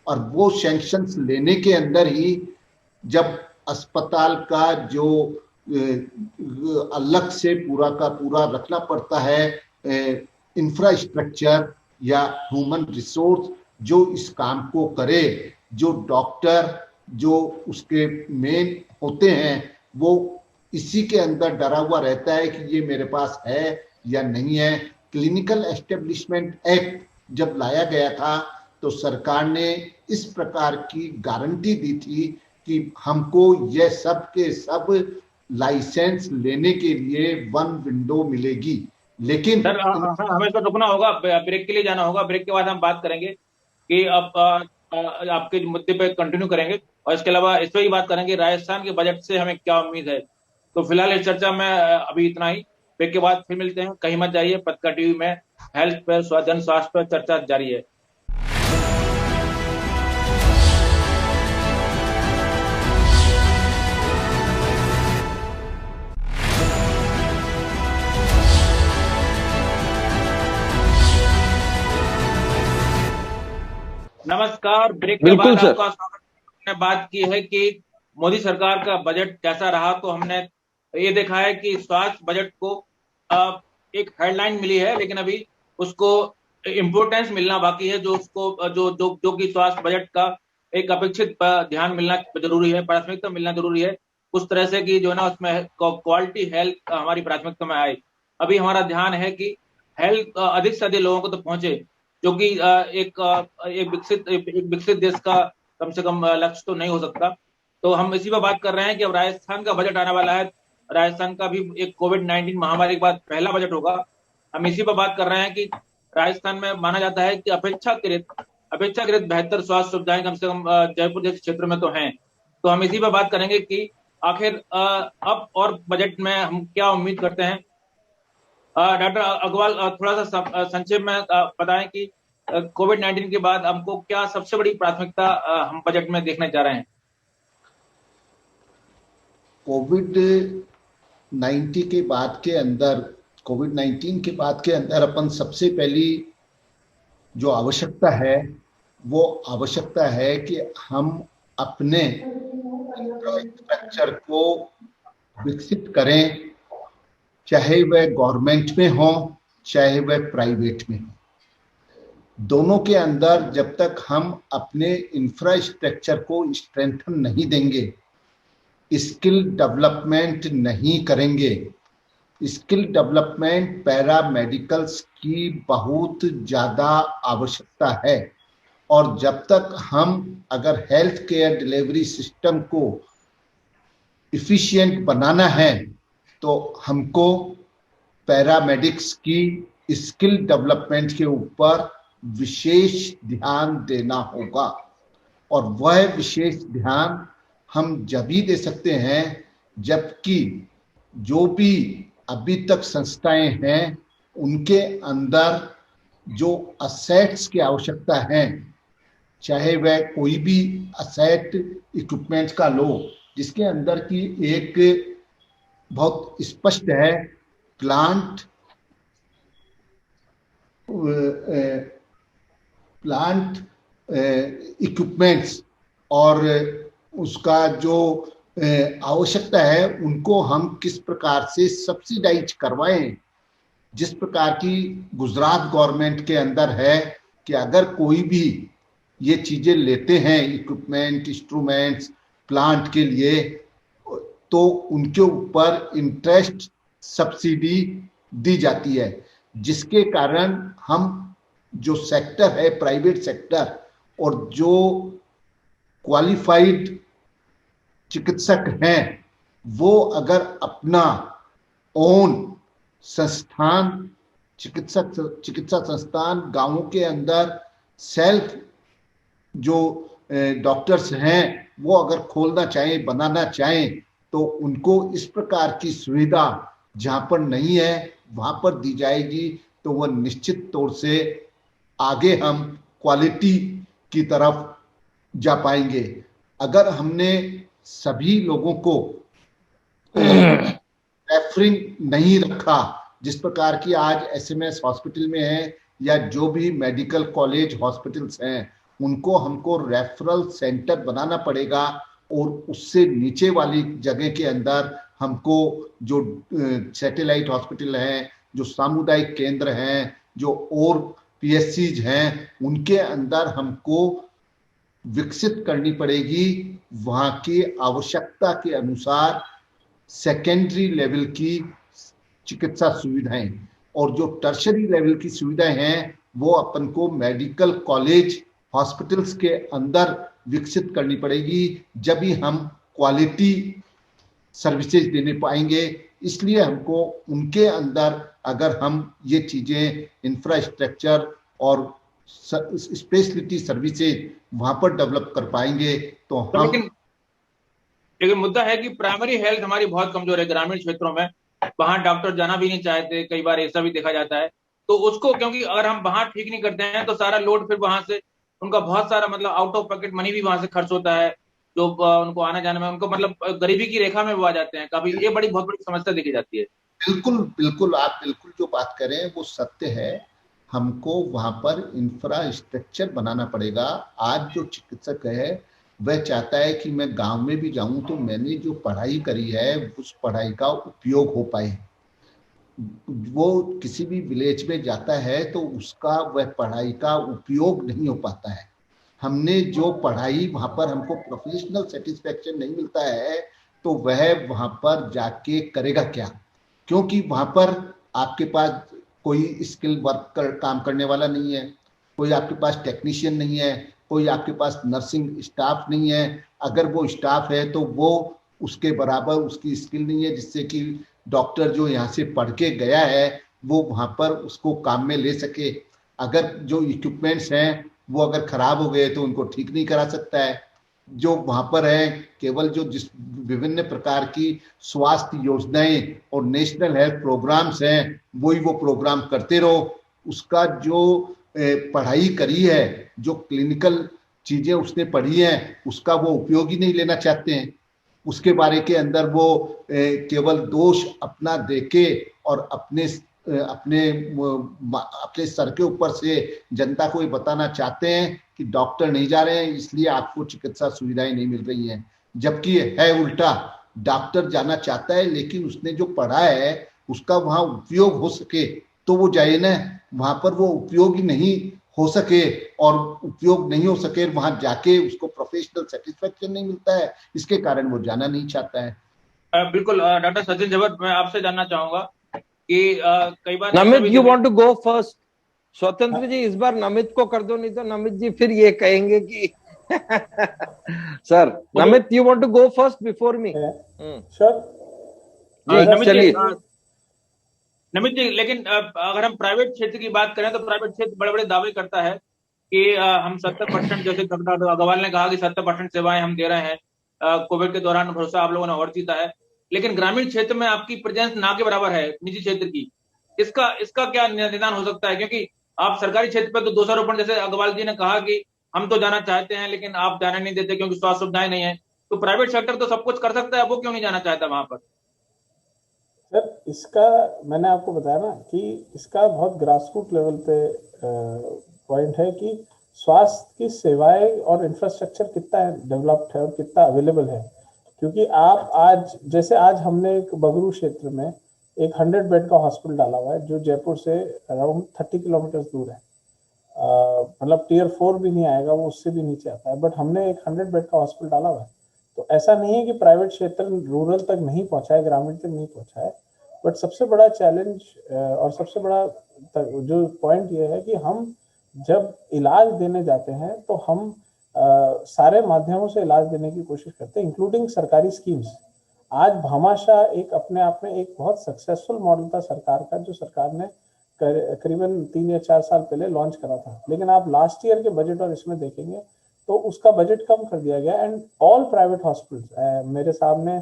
और वो सैंक्शंस लेने के अंदर ही जब अस्पताल का जो अलग से पूरा का पूरा रखना पड़ता है इंफ्रास्ट्रक्चर या ह्यूमन रिसोर्स जो इस काम को करे, जो डॉक्टर जो उसके मेन होते हैं वो इसी के अंदर डरा हुआ रहता है कि ये मेरे पास है या नहीं है। क्लिनिकल एस्टेब्लिशमेंट एक्ट जब लाया गया था तो सरकार ने इस प्रकार की गारंटी दी थी कि हमको यह सब के सब लाइसेंस लेने के लिए वन विंडो मिलेगी। लेकिन सर हमें इसको रुकना होगा, ब्रेक के लिए जाना होगा। ब्रेक के बाद हम बात करेंगे कि अब आपके मुद्दे पे कंटिन्यू करेंगे और इसके अलावा इस पर ही बात करेंगे राजस्थान के बजट से हमें क्या उम्मीद है। तो फिलहाल इस चर्चा में अभी इतना ही। ब्रेक के बाद फिर मिलते हैं, कहीं मत जाइए। पत्रकार टीवी में हेल्थ पर, जन स्वास्थ्य पर चर्चा जारी है। नमस्कार, ब्रेक के बाद आपका स्वागत। हमने बात की है कि मोदी सरकार का बजट कैसा रहा, तो हमने ये देखा है कि स्वास्थ्य बजट को एक हेडलाइन मिली है, लेकिन अभी उसको इम्पोर्टेंस मिलना बाकी है, जो उसको जो कि स्वास्थ्य बजट का एक अपेक्षित ध्यान मिलना जरूरी है, प्राथमिकता मिलना जरूरी है, उस तरह से कि जो ना उसमें क्वालिटी हेल्थ हमारी प्राथमिकता में आए। अभी हमारा ध्यान है कि हेल्थ अधिक से अधिक लोगों को तो पहुंचे, जो कि एक विकसित देश का कम से कम लक्ष्य तो नहीं हो सकता। तो हम इसी पर बात कर रहे हैं कि अब राजस्थान का बजट आने वाला है। राजस्थान का भी एक कोविड-19 महामारी के बाद पहला बजट होगा। हम इसी पर बात कर रहे हैं कि राजस्थान में माना जाता है कि अपेक्षाकृत बेहतर स्वास्थ्य सुविधाएं कम से कम जयपुर जैसे क्षेत्र में तो हैं। तो हम इसी पर बात करेंगे कि आखिर अब और बजट में हम क्या उम्मीद करते हैं। डॉक्टर अग्रवाल, थोड़ा सा संक्षेप में बताएं कि कोविड-19 के बाद हमको क्या सबसे बड़ी प्राथमिकता हम बजट में देखने जा रहे हैं। कोविड-19 के बाद के अंदर अपन सबसे पहली जो आवश्यकता है वो आवश्यकता है कि हम अपने इंफ्रास्ट्रक्चर को विकसित करें, चाहे वह गवर्नमेंट में हो चाहे वह प्राइवेट में हो। दोनों के अंदर जब तक हम अपने इंफ्रास्ट्रक्चर को स्ट्रेंथन नहीं देंगे, स्किल डेवलपमेंट नहीं करेंगे, स्किल डेवलपमेंट पैरामेडिकल्स की बहुत ज्यादा आवश्यकता है। और जब तक हम अगर हेल्थ केयर डिलीवरी सिस्टम को इफिशिएंट बनाना है तो हमको पैरामेडिक्स की स्किल डेवलपमेंट के ऊपर विशेष ध्यान देना होगा। और वह विशेष ध्यान हम जब ही दे सकते हैं जबकि जो भी अभी तक संस्थाएं हैं उनके अंदर जो असेट्स की आवश्यकता है, चाहे वह कोई भी असेट इक्विपमेंट का लो, जिसके अंदर की एक बहुत स्पष्ट है प्लांट इक्विपमेंट्स और उसका जो आवश्यकता है उनको हम किस प्रकार से सब्सिडाइज करवाएं। जिस प्रकार की गुजरात गवर्नमेंट के अंदर है कि अगर कोई भी ये चीजें लेते हैं इक्विपमेंट, इंस्ट्रूमेंट्स, प्लांट के लिए, तो उनके ऊपर इंटरेस्ट सब्सिडी दी जाती है, जिसके कारण हम जो सेक्टर है प्राइवेट सेक्टर, और जो क्वालिफाइड चिकित्सक हैं, वो अगर अपना ओन संस्थान, चिकित्सा संस्थान गांवों के अंदर सेल्फ जो डॉक्टर्स हैं वो अगर खोलना चाहें, बनाना चाहें, तो उनको इस प्रकार की सुविधा जहां पर नहीं है वहां पर दी जाएगी, तो वह निश्चित तौर से आगे हम क्वालिटी की तरफ जा पाएंगे। अगर हमने सभी लोगों को रेफरिंग नहीं रखा, जिस प्रकार की आज एसएमएस हॉस्पिटल में है या जो भी मेडिकल कॉलेज हॉस्पिटल्स हैं, उनको हमको रेफरल सेंटर बनाना पड़ेगा, और उससे नीचे वाली जगह के अंदर हमको जो सैटेलाइट हॉस्पिटल हैं, जो सामुदायिक केंद्र हैं, जो और पीएससीज हैं, उनके अंदर हमको विकसित करनी पड़ेगी वहां की आवश्यकता के अनुसार सेकेंडरी लेवल की चिकित्सा सुविधाएं, और जो टर्शरी लेवल की सुविधाएं हैं वो अपन को मेडिकल कॉलेज हॉस्पिटल्स के अंदर विकसित करनी पड़ेगी, जब ही हम क्वालिटी सर्विसेज देने पाएंगे। इसलिए हमको उनके अंदर अगर हम ये चीजें इंफ्रास्ट्रक्चर और स्पेशलिटी सर्विसेज वहां पर डेवलप कर पाएंगे तो हम। लेकिन मुद्दा है कि प्राइमरी हेल्थ हमारी बहुत कमजोर है ग्रामीण क्षेत्रों में, वहां डॉक्टर जाना भी नहीं चाहते, कई बार ऐसा भी देखा जाता है। तो उसको, क्योंकि अगर हम वहां ठीक नहीं करते हैं तो सारा लोड फिर वहां से उनका बहुत सारा मतलब आउट ऑफ पॉकेट मनी भी वहां से खर्च होता है, जो उनको आने जाने में, उनको मतलब गरीबी की रेखा में वो आ जाते हैं काफी। ये बहुत बड़ी समस्या देखी जाती है। बिल्कुल बिल्कुल, आप बिल्कुल जो बात करें वो सत्य है। हमको वहां पर इंफ्रास्ट्रक्चर बनाना पड़ेगा। आज जो चिकित्सक है वह चाहता है कि मैं गांव में भी जाऊं तो मैंने जो पढ़ाई करी है उस पढ़ाई का उपयोग हो पाए। वो किसी भी विलेज में जाता है तो उसका वह पढ़ाई का उपयोग नहीं हो पाता है। हमने जो पढ़ाई वहां पर हमको प्रोफेशनल सेटिस्फेक्शन नहीं मिलता है, तो वह वहां पर जाके करेगा क्या? क्योंकि वहां पर आपके पास कोई स्किल वर्क काम करने वाला नहीं है, कोई आपके पास टेक्नीशियन नहीं है, कोई आपके पास नर्सिंग स्टाफ नहीं है। अगर वो स्टाफ है तो वो उसके बराबर उसकी स्किल नहीं है, जिससे कि डॉक्टर जो यहाँ से पढ़ के गया है वो वहां पर उसको काम में ले सके। अगर जो इक्विपमेंट्स हैं वो अगर खराब हो गए तो उनको ठीक नहीं करा सकता है। जो वहां पर है केवल जो जिस विभिन्न प्रकार की स्वास्थ्य योजनाएं और नेशनल हेल्थ प्रोग्राम्स हैं वही वो प्रोग्राम करते रहो। उसका जो पढ़ाई करी है, जो क्लिनिकल चीजें उसने पढ़ी हैं, उसका वो उपयोग ही नहीं लेना चाहते हैं। उसके बारे के अंदर वो केवल दोष अपना देके और अपने सर के ऊपर से जनता को ये बताना चाहते हैं कि डॉक्टर नहीं जा रहे हैं इसलिए आपको चिकित्सा सुविधाएं नहीं मिल रही हैं। जबकि है उल्टा, डॉक्टर जाना चाहता है लेकिन उसने जो पढ़ा है उसका वहां उपयोग हो सके तो वो जाए ना। वहां पर वो उपयोग ही नहीं हो सके, और उपयोग नहीं हो सके वहां जाके उसको प्रोफेशनल सेटिस्फेक्शन नहीं मिलता है, इसके कारण वो जाना नहीं चाहता है। बिल्कुल डॉक्टर सचिन झवेर, मैं आपसे जानना चाहूंगा कि कई बार Namit you want to go first? Swatantra ji इस बार नमित को कर दो, नहीं तो नमित जी फिर ये कहेंगे कि sir Namit you want to go first before me? Sure चलिए नमित जी। लेकिन अगर हम प्राइवेट क्षेत्र की बात करें तो प्राइवेट क्षेत्र बड़े बड़े दावे करता है कि हम 70%, जैसे डॉक्टर अग्रवाल ने कहा कि 70% सेवाएं हम दे रहे हैं। कोविड के दौरान भरोसा आप लोगों ने और जीता है, लेकिन ग्रामीण क्षेत्र में आपकी प्रेजेंस ना के बराबर है निजी क्षेत्र की। इसका क्या निदान हो सकता है? क्योंकि आप सरकारी क्षेत्र पर तो 200 जैसे अग्रवाल जी ने कहा कि हम तो जाना चाहते हैं लेकिन आप जाने नहीं देते क्योंकि स्वास्थ्य सुविधाएं नहीं है। तो प्राइवेट सेक्टर तो सब कुछ कर सकता है, वो क्यों नहीं जाना चाहता वहां पर? सर इसका मैंने आपको बताया ना कि इसका बहुत ग्रासरूट लेवल पे पॉइंट है कि स्वास्थ्य की सेवाएं और इंफ्रास्ट्रक्चर कितना डेवलप्ड है और कितना अवेलेबल है। क्योंकि आप आज हमने एक बगरू क्षेत्र में एक 100 बेड का हॉस्पिटल डाला हुआ है जो जयपुर से अराउंड 30 किलोमीटर दूर है। मतलब टियर 4 भी नहीं आएगा, वो उससे भी नीचे आता है, बट हमने एक 100 बेड का हॉस्पिटल डाला हुआ है। तो ऐसा नहीं है कि प्राइवेट क्षेत्र रूरल तक नहीं पहुंचा है, ग्रामीण तक नहीं पहुंचा है। बट सबसे बड़ा चैलेंज और सबसे बड़ा जो पॉइंट ये है कि हम जब इलाज देने जाते हैं तो हम सारे माध्यमों से इलाज देने की कोशिश करते हैं, इंक्लूडिंग सरकारी स्कीम्स। आज भामाशाह एक अपने आप में एक बहुत सक्सेसफुल मॉडल था सरकार का, जो सरकार ने करीबन 3 या 4 साल पहले लॉन्च करा था। लेकिन आप लास्ट ईयर के बजट और इसमें देखेंगे तो उसका बजट कम कर दिया गया। एंड ऑल प्राइवेट हॉस्पिटल्स, मेरे सामने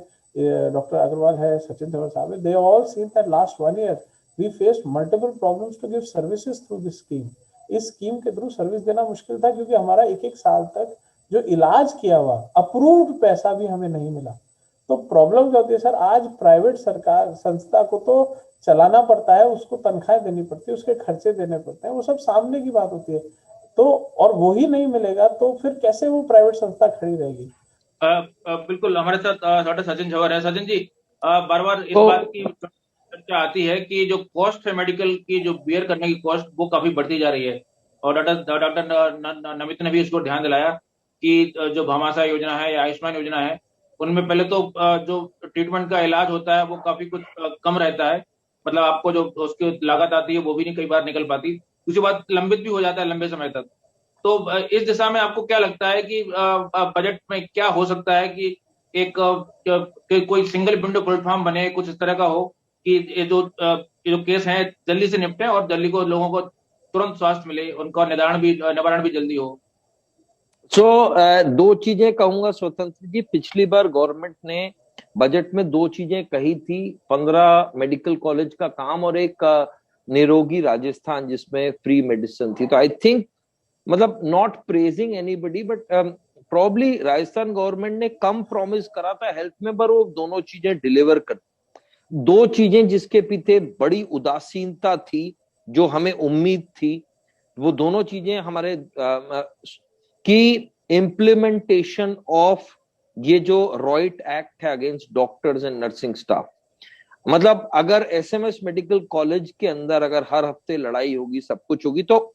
डॉक्टर अग्रवाल है, सचिन धवन साहब है, they all seen that last 1 year we faced multiple problems to give services through this scheme. इस स्कीम के थ्रू सर्विस देना मुश्किल था क्योंकि हमारा 1-1 साल तक जो इलाज किया हुआ अप्रूव्ड पैसा भी हमें नहीं मिला। तो प्रॉब्लम क्या होती है सर, आज प्राइवेट सरकार संस्था को तो चलाना पड़ता है, उसको तनख्वाहें देनी पड़ती है, उसके खर्चे देने पड़ते हैं, वो सब सामने की बात होती है। तो और वो ही नहीं मिलेगा तो फिर कैसे वो प्राइवेट संस्था खड़ी रहेगी। बिल्कुल, हमारे साथ डॉक्टर सचिन झवर है। सचिन जी, बार बार इस बात की चर्चा आती है कि जो कॉस्ट है मेडिकल की, जो बियर करने की कॉस्ट, वो काफी बढ़ती जा रही है। और डॉक्टर नमित ने भी इसको ध्यान दिलाया कि जो भामाशाह योजना है या आयुष्मान योजना है, उनमें पहले तो जो ट्रीटमेंट का इलाज होता है वो काफी कुछ कम रहता है। मतलब आपको जो उसकी लागत आती है वो भी नहीं कई बार निकल पाती, उसके बाद लंबित भी हो जाता है लंबे समय तक। तो इस दिशा में आपको क्या लगता है कि बजट में क्या हो सकता है कि एक कोई सिंगल विंडो प्लेटफॉर्म बने, कुछ इस तरह का हो कि ये जो केस हैं जल्दी से निपटे और जल्दी को लोगों को तुरंत स्वास्थ्य मिले, उनका निवारण भी जल्दी हो। दो चीजें कहूंगा स्वतंत्र जी। पिछली बार गवर्नमेंट ने बजट में 2 चीजें कही थी, 15 मेडिकल कॉलेज का काम और एक निरोगी राजस्थान जिसमें फ्री मेडिसिन थी। तो आई थिंक, मतलब not praising anybody, but probably Rajasthan government ने कम प्रॉमिस करा था हेल्थ में, पर वो दोनों चीजें डिलीवर कर। 2 चीजें जिसके पीछे बड़ी उदासीनता थी, जो हमें उम्मीद थी, वो दोनों चीजें हमारे की इम्प्लीमेंटेशन ऑफ ये जो रॉइट एक्ट है against doctors and nursing staff. मतलब अगर एसएमएस मेडिकल कॉलेज के अंदर अगर हर हफ्ते लड़ाई होगी, सब कुछ होगी, तो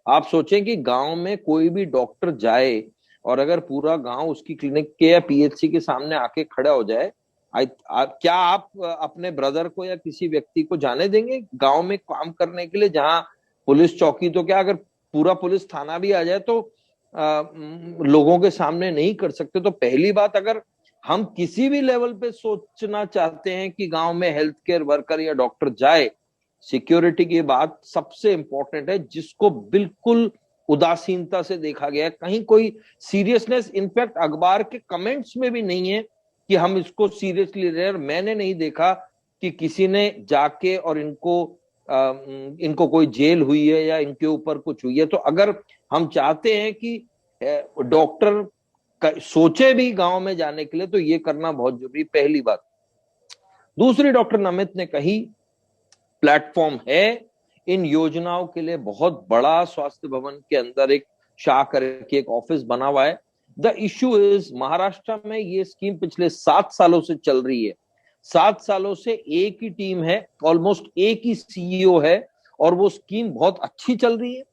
आप सोचें कि गांव में कोई भी डॉक्टर जाए और अगर पूरा गांव उसकी क्लिनिक के या पीएचसी के सामने आके खड़ा हो जाए, क्या आप अपने ब्रदर को या किसी व्यक्ति को जाने देंगे गांव में काम करने के लिए, जहां पुलिस चौकी, तो क्या अगर पूरा पुलिस थाना भी आ जाए तो लोगों के सामने नहीं कर सकते। तो पहली बात, अगर हम किसी भी लेवल पे सोचना चाहते हैं कि गांव में हेल्थ केयर वर्कर या डॉक्टर जाए, सिक्योरिटी की बात सबसे इंपॉर्टेंट है, जिसको बिल्कुल उदासीनता से देखा गया है। कहीं कोई सीरियसनेस इनफैक्ट अखबार के कमेंट्स में भी नहीं है कि हम इसको सीरियसली ले रहे हैं। मैंने नहीं देखा कि किसी ने जाके और इनको कोई जेल हुई है या इनके ऊपर कुछ हुई है। तो अगर हम चाहते हैं कि डॉक्टर सोचे भी गांव में जाने के लिए, तो ये करना बहुत जरूरी, पहली बात। दूसरी, डॉक्टर नमित ने कही प्लेटफॉर्म है इन योजनाओं के लिए बहुत बड़ा, स्वास्थ्य भवन के अंदर एक शाह करके एक ऑफिस बना हुआ है। द इश्यू इज, महाराष्ट्र में ये स्कीम पिछले 7 सालों से चल रही है। 7 सालों से एक ही टीम है, ऑलमोस्ट एक ही सीईओ है, और वो स्कीम बहुत अच्छी चल रही है,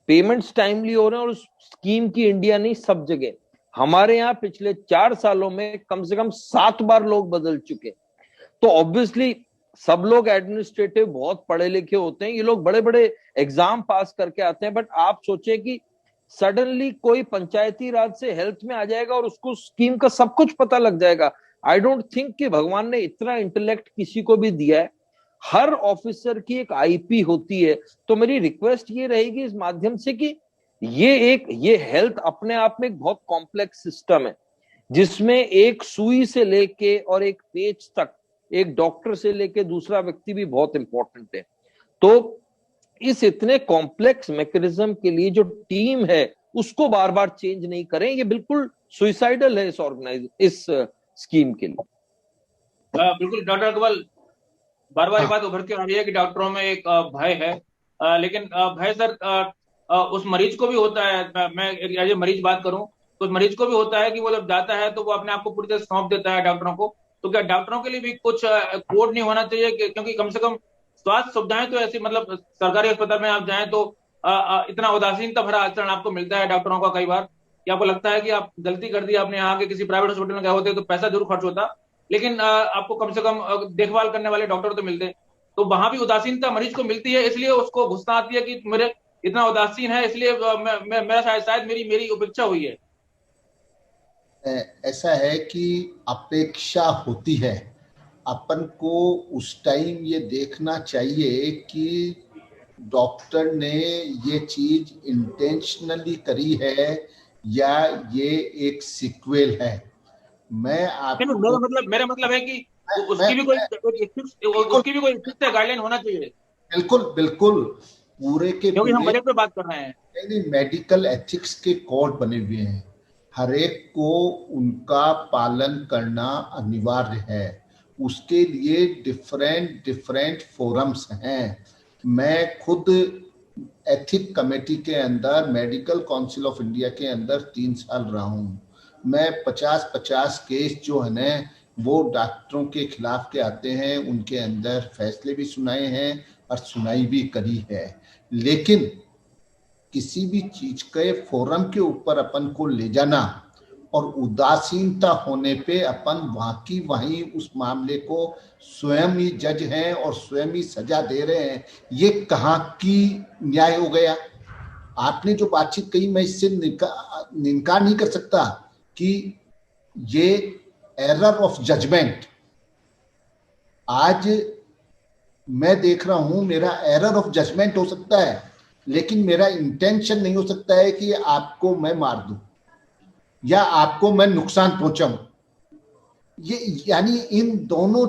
पेमेंट्स टाइमली हो रहे हैं, और उस स्कीम की इंडिया नहीं सब जगह। हमारे यहाँ पिछले 4 सालों में कम से कम 7 बार लोग बदल चुके। तो ऑब्वियसली सब लोग एडमिनिस्ट्रेटिव बहुत पढ़े लिखे होते हैं, ये लोग बड़े बड़े एग्जाम पास करके आते हैं, बट आप सोचे कि सडनली कोई पंचायती राज से हेल्थ में आ जाएगा और उसको स्कीम का सब कुछ पता लग जाएगा। आई डोंट थिंक कि भगवान ने इतना इंटेलेक्ट किसी को भी दिया है। हर ऑफिसर की एक आईपी होती है। तो मेरी रिक्वेस्ट ये रहेगी इस माध्यम से कि ये हेल्थ अपने आप में एक बहुत कॉम्प्लेक्स सिस्टम है, जिसमें एक सुई से लेके और एक पेज तक, एक डॉक्टर से लेके दूसरा व्यक्ति भी बहुत इंपॉर्टेंट है। तो इस इतने कॉम्प्लेक्स मैकेनिज्म के लिए जो टीम है उसको बार बार चेंज नहीं करें, ये बिल्कुल सुइसाइडल है इस स्कीम के लिए। बिल्कुल डॉक्टर अग्रवाल, बार बार बात उभर के आ रही है कि डॉक्टरों में एक भय है, लेकिन भय सर उस मरीज को भी होता है। मैं एज ए मरीज बात करूं तो उस मरीज को भी होता है कि वो जब जाता है तो वो अपने आप को पूरी तरह सौंप देता है डॉक्टरों को। तो क्या डॉक्टरों के लिए भी कुछ कोड नहीं होना चाहिए? क्योंकि कम से कम स्वास्थ्य सुविधाएं तो ऐसी, मतलब सरकारी अस्पताल में आप जाएं तो इतना उदासीनता भरा आचरण आपको मिलता है डॉक्टरों का कई बार कि आपको लगता है कि आप गलती कर दी, आपने यहाँ के किसी प्राइवेट हॉस्पिटल में गए होते तो पैसा जरूर खर्च होता, लेकिन आपको कम से कम देखभाल करने वाले डॉक्टर तो मिलते। तो वहां भी उदासीनता मरीज को मिलती है, इसलिए उसको गुस्सा आती है कि मेरे इतना उदासीन है, इसलिए मेरा शायद मेरी मेरी उपेक्षा हुई है। ऐसा है कि अपेक्षा होती है, अपन को उस टाइम ये देखना चाहिए कि डॉक्टर ने ये चीज इंटेंशनली करी है या ये एक सीक्वेल है। मैं आपको मेरा मतलब है कि मैं, उसकी भी कोई फिक्स गाइडलाइन होना चाहिए, बिल्कुल बिल्कुल पूरे के क्योंकि हम पूरे बजट पे बात कर रहे हैं। नहीं, मेडिकल एथिक्स के कोड बने हुए हैं, हर एक को उनका पालन करना अनिवार्य है। उसके लिए डिफरेंट डिफरेंट फोरम्स हैं। मैं खुद एथिक कमेटी के अंदर मेडिकल काउंसिल ऑफ इंडिया के अंदर 3 साल रहा हूँ। मैं 50-50 केस जो है ना वो डॉक्टरों के खिलाफ के आते हैं, उनके अंदर फैसले भी सुनाए हैं और सुनाई भी करी है। लेकिन किसी भी चीज के फोरम के ऊपर अपन को ले जाना और उदासीनता होने पे अपन वहां की वहीं उस मामले को स्वयं ही जज हैं और स्वयं ही सजा दे रहे हैं, ये कहाँ की न्याय हो गया। आपने जो बातचीत कही मैं इससे इनकार नहीं कर सकता कि ये एरर ऑफ जजमेंट आज मैं देख रहा हूं, मेरा एरर ऑफ जजमेंट हो सकता है, लेकिन मेरा इंटेंशन नहीं हो सकता है कि आपको मैं मार दूं या आपको मैं नुकसान पहुंचाऊं। ये यानी इन दोनों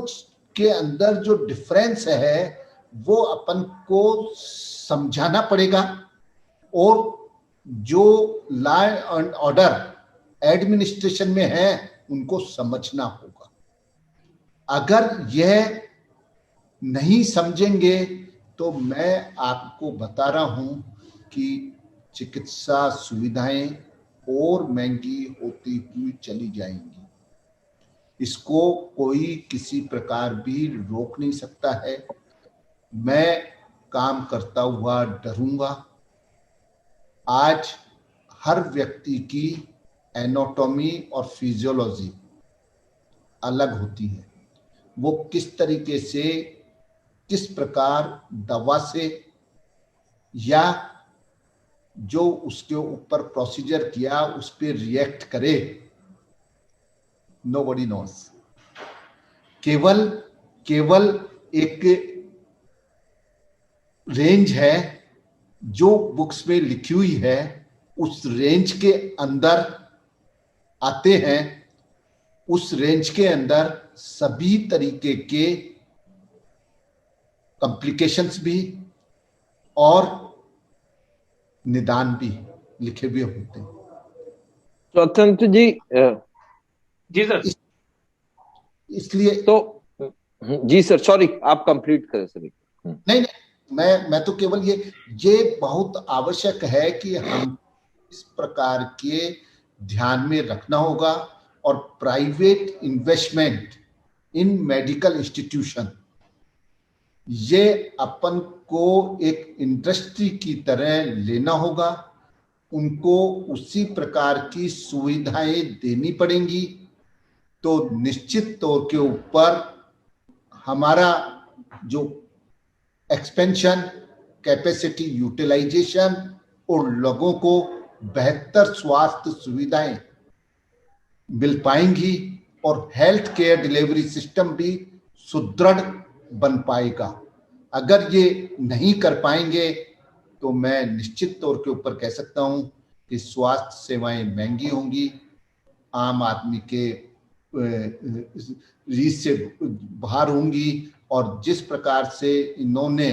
के अंदर जो डिफरेंस है वो अपन को समझाना पड़ेगा और जो लॉ एंड ऑर्डर एडमिनिस्ट्रेशन में है उनको समझना होगा। अगर यह नहीं समझेंगे तो मैं आपको बता रहा हूं कि चिकित्सा सुविधाएं और महंगी होती हुई चली जाएंगी। इसको कोई किसी प्रकार भी रोक नहीं सकता है। मैं काम करता हुआ डरूंगा। आज हर व्यक्ति की एनाटॉमी और फिजियोलॉजी अलग होती है। वो किस तरीके से, किस प्रकार दवा से या जो उसके ऊपर प्रोसीजर किया उस पर रिएक्ट करे, नोबडी नोस। केवल एक रेंज है जो बुक्स में लिखी हुई है, उस रेंज के अंदर आते हैं। उस रेंज के अंदर सभी तरीके के कॉम्प्लिकेशंस भी और निदान भी लिखे हुए होते हैं। स्वतंत्र जी जी सर। इसलिए तो जी सर, सॉरी आप कंप्लीट करें सर। नहीं, मैं तो केवल ये बहुत आवश्यक है कि हम इस प्रकार के ध्यान में रखना होगा और प्राइवेट इन्वेस्टमेंट इन मेडिकल इंस्टीट्यूशन ये अपन को एक इंडस्ट्री की तरह लेना होगा। उनको उसी प्रकार की सुविधाएं देनी पड़ेंगी तो निश्चित तौर के ऊपर हमारा जो एक्सपेंशन, कैपेसिटी यूटिलाइजेशन और लोगों को बेहतर स्वास्थ्य सुविधाएं मिल पाएंगी और हेल्थ केयर डिलीवरी सिस्टम भी सुदृढ़ बन पाएगा। अगर ये नहीं कर पाएंगे तो मैं निश्चित तौर के ऊपर कह सकता हूं कि स्वास्थ्य सेवाएं महंगी होंगी, आम आदमी के रीच से बाहर होंगी। और जिस प्रकार से इन्होंने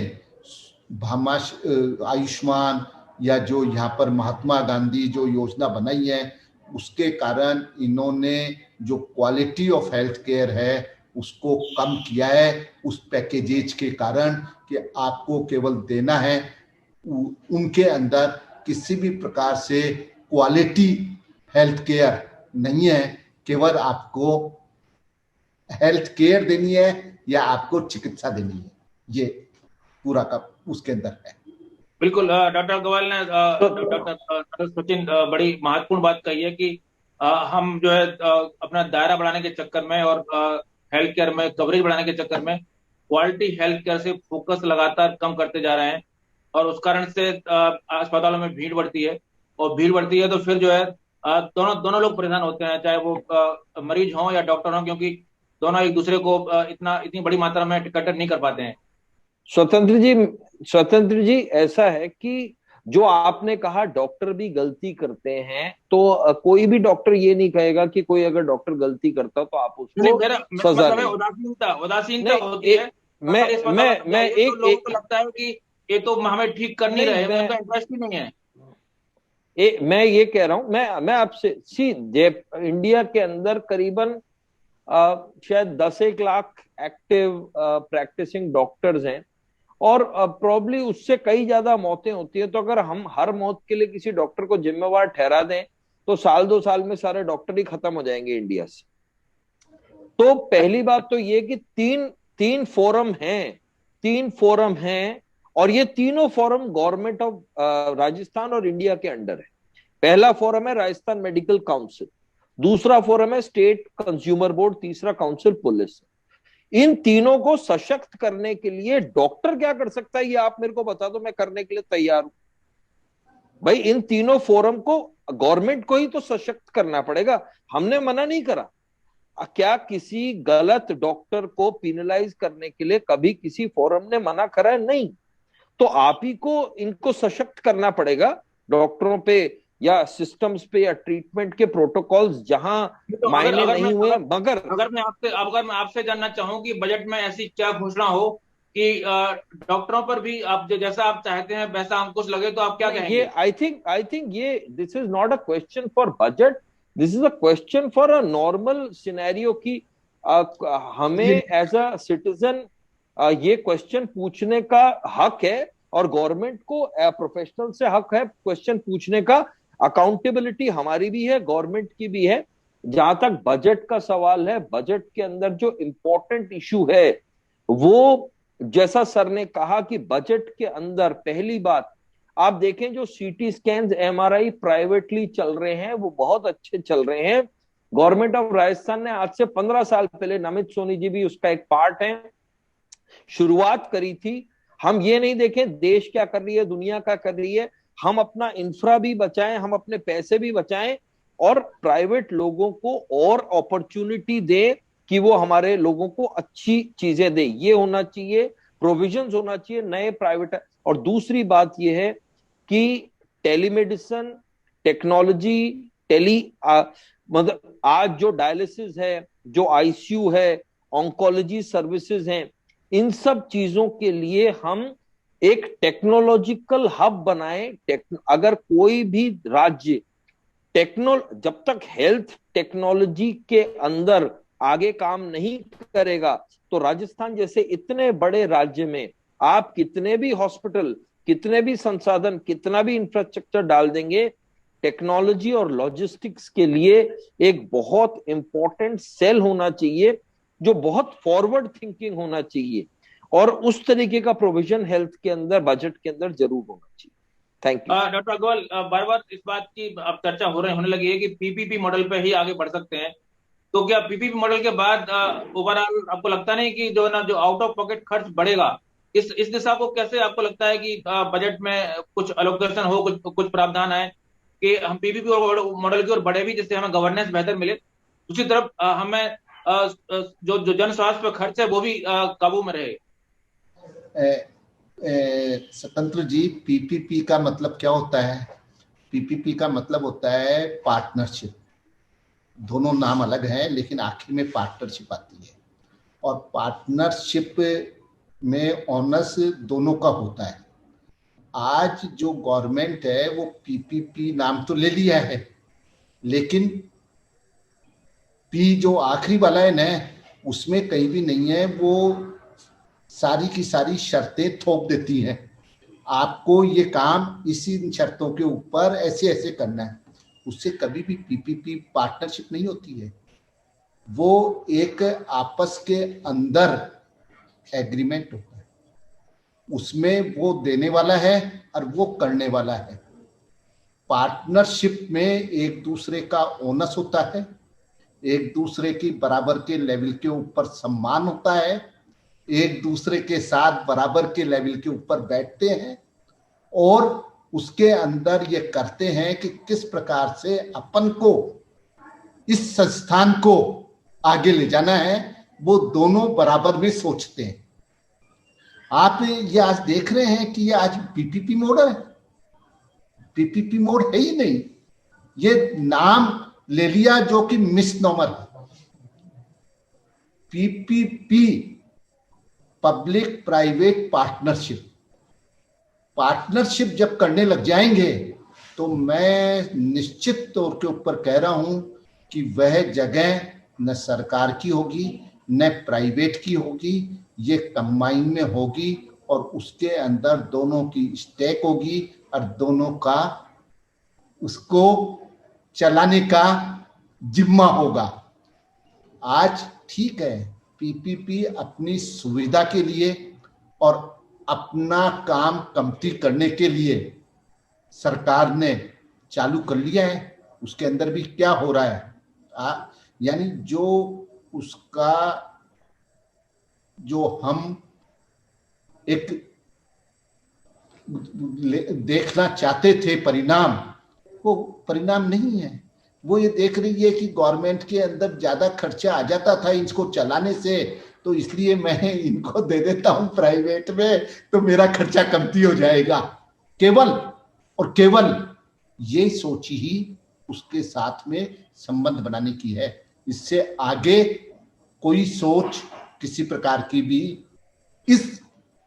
आयुष्मान या जो यहाँ पर महात्मा गांधी जो योजना बनाई है उसके कारण इन्होंने जो क्वालिटी ऑफ हेल्थ केयर है उसको कम किया है उस पैकेजेज के कारण कि आपको केवल देना है। उनके अंदर किसी भी प्रकार से क्वालिटी हेल्थ केयर नहीं है, केवल आपको हेल्थ केयर देनी है या आपको चिकित्सा देनी है, ये पूरा का उसके अंदर है। बिल्कुल डॉक्टर अग्रवाल ने डॉक्टर सचिन बड़ी महत्वपूर्ण बात कही है कि हम जो है अपना दायरा बढ़ाने के चक्कर में और हेल्थ केयर में कवरेज बढ़ाने के चक्कर में क्वालिटी हेल्थ केयर से फोकस लगातार कम करते जा रहे हैं। और उस कारण से अस्पतालों में भीड़ बढ़ती है, और भीड़ बढ़ती है तो फिर जो है दोनों दोनों लोग परेशान होते हैं, चाहे वो मरीज हों या डॉक्टर हों, क्योंकि दोनों एक दूसरे को इतनी बड़ी मात्रा में इकट्ठा नहीं कर पाते हैं। स्वतंत्र जी ऐसा है कि जो आपने कहा डॉक्टर भी गलती करते हैं, तो कोई भी डॉक्टर ये नहीं कहेगा कि कोई अगर डॉक्टर गलती करता तो आप नहीं, उसको मेरा सजा मतलब है नहीं। उदासीनता नहीं होती है। मैं अगर अस्पताल मैं में मैं जाइए तो लोगों एक को लगता है कि ये तो हमें ठीक कर नहीं नहीं रहे, उनका इंटरेस्ट ही नहीं है। मैं ये कह रहा हूं, मैं आपसे इंडिया के अंदर करीबन शायद 10 एक लाख एक्टिव प्रैक्टिसिंग डॉक्टर्स हैं, और प्रॉब्ली उससे कई ज्यादा मौतें होती है। तो अगर हम हर मौत के लिए किसी डॉक्टर को जिम्मेवार ठहरा दें तो साल 2 साल में सारे डॉक्टर ही खत्म हो जाएंगे इंडिया से। तो पहली बात तो ये कि तीन तीन फोरम हैं, 3 फोरम हैं, और ये तीनों फोरम गवर्नमेंट ऑफ राजस्थान और इंडिया के अंडर है। पहला फोरम है राजस्थान मेडिकल काउंसिल, दूसरा फोरम है स्टेट कंज्यूमर बोर्ड, तीसरा काउंसिल पुलिस। इन तीनों को सशक्त करने के लिए डॉक्टर क्या कर सकता है ये आप मेरे को बता दो, मैं करने के लिए तैयार हूं। भाई इन तीनों फोरम को गवर्नमेंट को ही तो सशक्त करना पड़ेगा। हमने मना नहीं करा, क्या किसी गलत डॉक्टर को पिनलाइज करने के लिए कभी किसी फोरम ने मना करा है? नहीं। तो आप ही को इनको सशक्त करना पड़ेगा, डॉक्टरों पे या सिस्टम्स पे या ट्रीटमेंट के प्रोटोकॉल्स जहां तो अगर मायने अगर नहीं मैं हुए। अगर मगर अगर मैं आपसे जानना चाहूं कि बजट में ऐसी क्या घोषणा हो कि डॉक्टरों पर भी आप जैसा आप चाहते हैं वैसा अंकुश लगे, तो आप क्या ये कहेंगे? आई थिंक ये this is not a question for budget, this is a question for a normal scenario की हमें एज अ सिटीजन ये क्वेश्चन पूछने का हक है, और गवर्नमेंट को प्रोफेशनल से हक है क्वेश्चन पूछने का। अकाउंटेबिलिटी हमारी भी है, गवर्नमेंट की भी है। जहां तक बजट का सवाल है, बजट के अंदर जो इंपॉर्टेंट इशू है वो, जैसा सर ने कहा कि बजट के अंदर पहली बात आप देखें, जो सीटी स्कैन एमआरआई प्राइवेटली चल रहे हैं वो बहुत अच्छे चल रहे हैं। गवर्नमेंट ऑफ राजस्थान ने आज से 15 साल पहले, नमित सोनी जी भी उसका एक पार्ट है, शुरुआत करी थी। हम ये नहीं देखें देश क्या कर रही है, दुनिया क्या कर रही है, हम अपना इंफ्रा भी बचाएं, हम अपने पैसे भी बचाएं, और प्राइवेट लोगों को और अपॉर्चुनिटी दें कि वो हमारे लोगों को अच्छी चीजें दे। ये होना चाहिए, प्रोविजंस होना चाहिए नए प्राइवेट। और दूसरी बात ये है कि टेलीमेडिसिन टेक्नोलॉजी, मतलब आज जो डायलिसिस है, जो आईसीयू है, ऑन्कोलॉजी सर्विसेज हैं, इन सब चीजों के लिए हम एक टेक्नोलॉजिकल हब बनाएं। अगर कोई भी राज्य जब तक हेल्थ टेक्नोलॉजी के अंदर आगे काम नहीं करेगा, तो राजस्थान जैसे इतने बड़े राज्य में आप कितने भी हॉस्पिटल, कितने भी संसाधन, कितना भी इंफ्रास्ट्रक्चर डाल देंगे, टेक्नोलॉजी और लॉजिस्टिक्स के लिए एक बहुत इंपॉर्टेंट सेल होना चाहिए जो बहुत फॉरवर्ड थिंकिंग होना चाहिए, और उस तरीके का प्रोविजन हेल्थ के अंदर, बजट के अंदर जरूर होना चाहिए। Thank you. डॉक्टर अग्रवाल, बार बार इस बात की अब चर्चा होने लगी है कि पीपीपी मॉडल पे ही आगे बढ़ सकते हैं। तो क्या पीपीपी मॉडल के बाद ओवरऑल आपको लगता नहीं कि जो आउट ऑफ पॉकेट खर्च बढ़ेगा, इस दिशा को कैसे आपको लगता है कि बजट में कुछ एलोकेशन हो, कुछ प्रावधान है कि हम पीपीपी मॉडल की ओर बढ़े भी, जिससे हमें गवर्नेंस बेहतर मिले, दूसरी तरफ हमें जो जन स्वास्थ्य पर खर्च है वो भी काबू में रहे? स्वतंत्र जी, पीपीपी का मतलब क्या होता है? पीपीपी का मतलब होता है पार्टनरशिप। दोनों नाम अलग हैं लेकिन आखिर में पार्टनरशिप आती है, और पार्टनरशिप में ऑनर्स दोनों का होता है। आज जो गवर्नमेंट है वो पीपीपी नाम तो ले लिया है, लेकिन पी जो आखिरी वाला है ना, उसमें कहीं भी नहीं है। वो सारी की सारी शर्तें थोप देती हैं, आपको ये काम इसी शर्तों के ऊपर ऐसे ऐसे करना है। उससे कभी भी पीपीपी पार्टनरशिप नहीं होती है, वो एक आपस के अंदर एग्रीमेंट होता है। उसमें वो देने वाला है और वो करने वाला है। पार्टनरशिप में एक दूसरे का ओनस होता है, एक दूसरे की बराबर के लेवल के ऊपर सम्मान होता है, एक दूसरे के साथ बराबर के लेवल के ऊपर बैठते हैं और उसके अंदर ये करते हैं कि किस प्रकार से अपन को, इस संस्थान को आगे ले जाना है, वो दोनों बराबर में सोचते हैं। आप ये आज देख रहे हैं कि ये आज पीपीपी मोड है, पीपीपी मोड है ही नहीं, ये नाम ले लिया जो कि मिसनोमर है। PPP, public private partnership, partnership जब करने लग जाएंगे तो मैं निश्चित तौर के ऊपर कह रहा हूं कि वह जगह न सरकार की होगी न प्राइवेट की होगी, ये कंबाइन में होगी और उसके अंदर दोनों की स्टेक होगी और दोनों का उसको चलाने का जिम्मा होगा। आज ठीक है, पीपीपी अपनी सुविधा के लिए और अपना काम कंप्लीट करने के लिए सरकार ने चालू कर लिया है। उसके अंदर भी क्या हो रहा है, यानी जो उसका जो हम एक देखना चाहते थे परिणाम, वो परिणाम नहीं है। वो ये देख रही है कि गवर्नमेंट के अंदर ज्यादा खर्चा आ जाता था इसको चलाने से, तो इसलिए मैं इनको दे देता हूं प्राइवेट में, तो मेरा खर्चा कमती हो जाएगा। केवल और केवल ये सोच ही उसके साथ में संबंध बनाने की है। इससे आगे कोई सोच किसी प्रकार की भी इस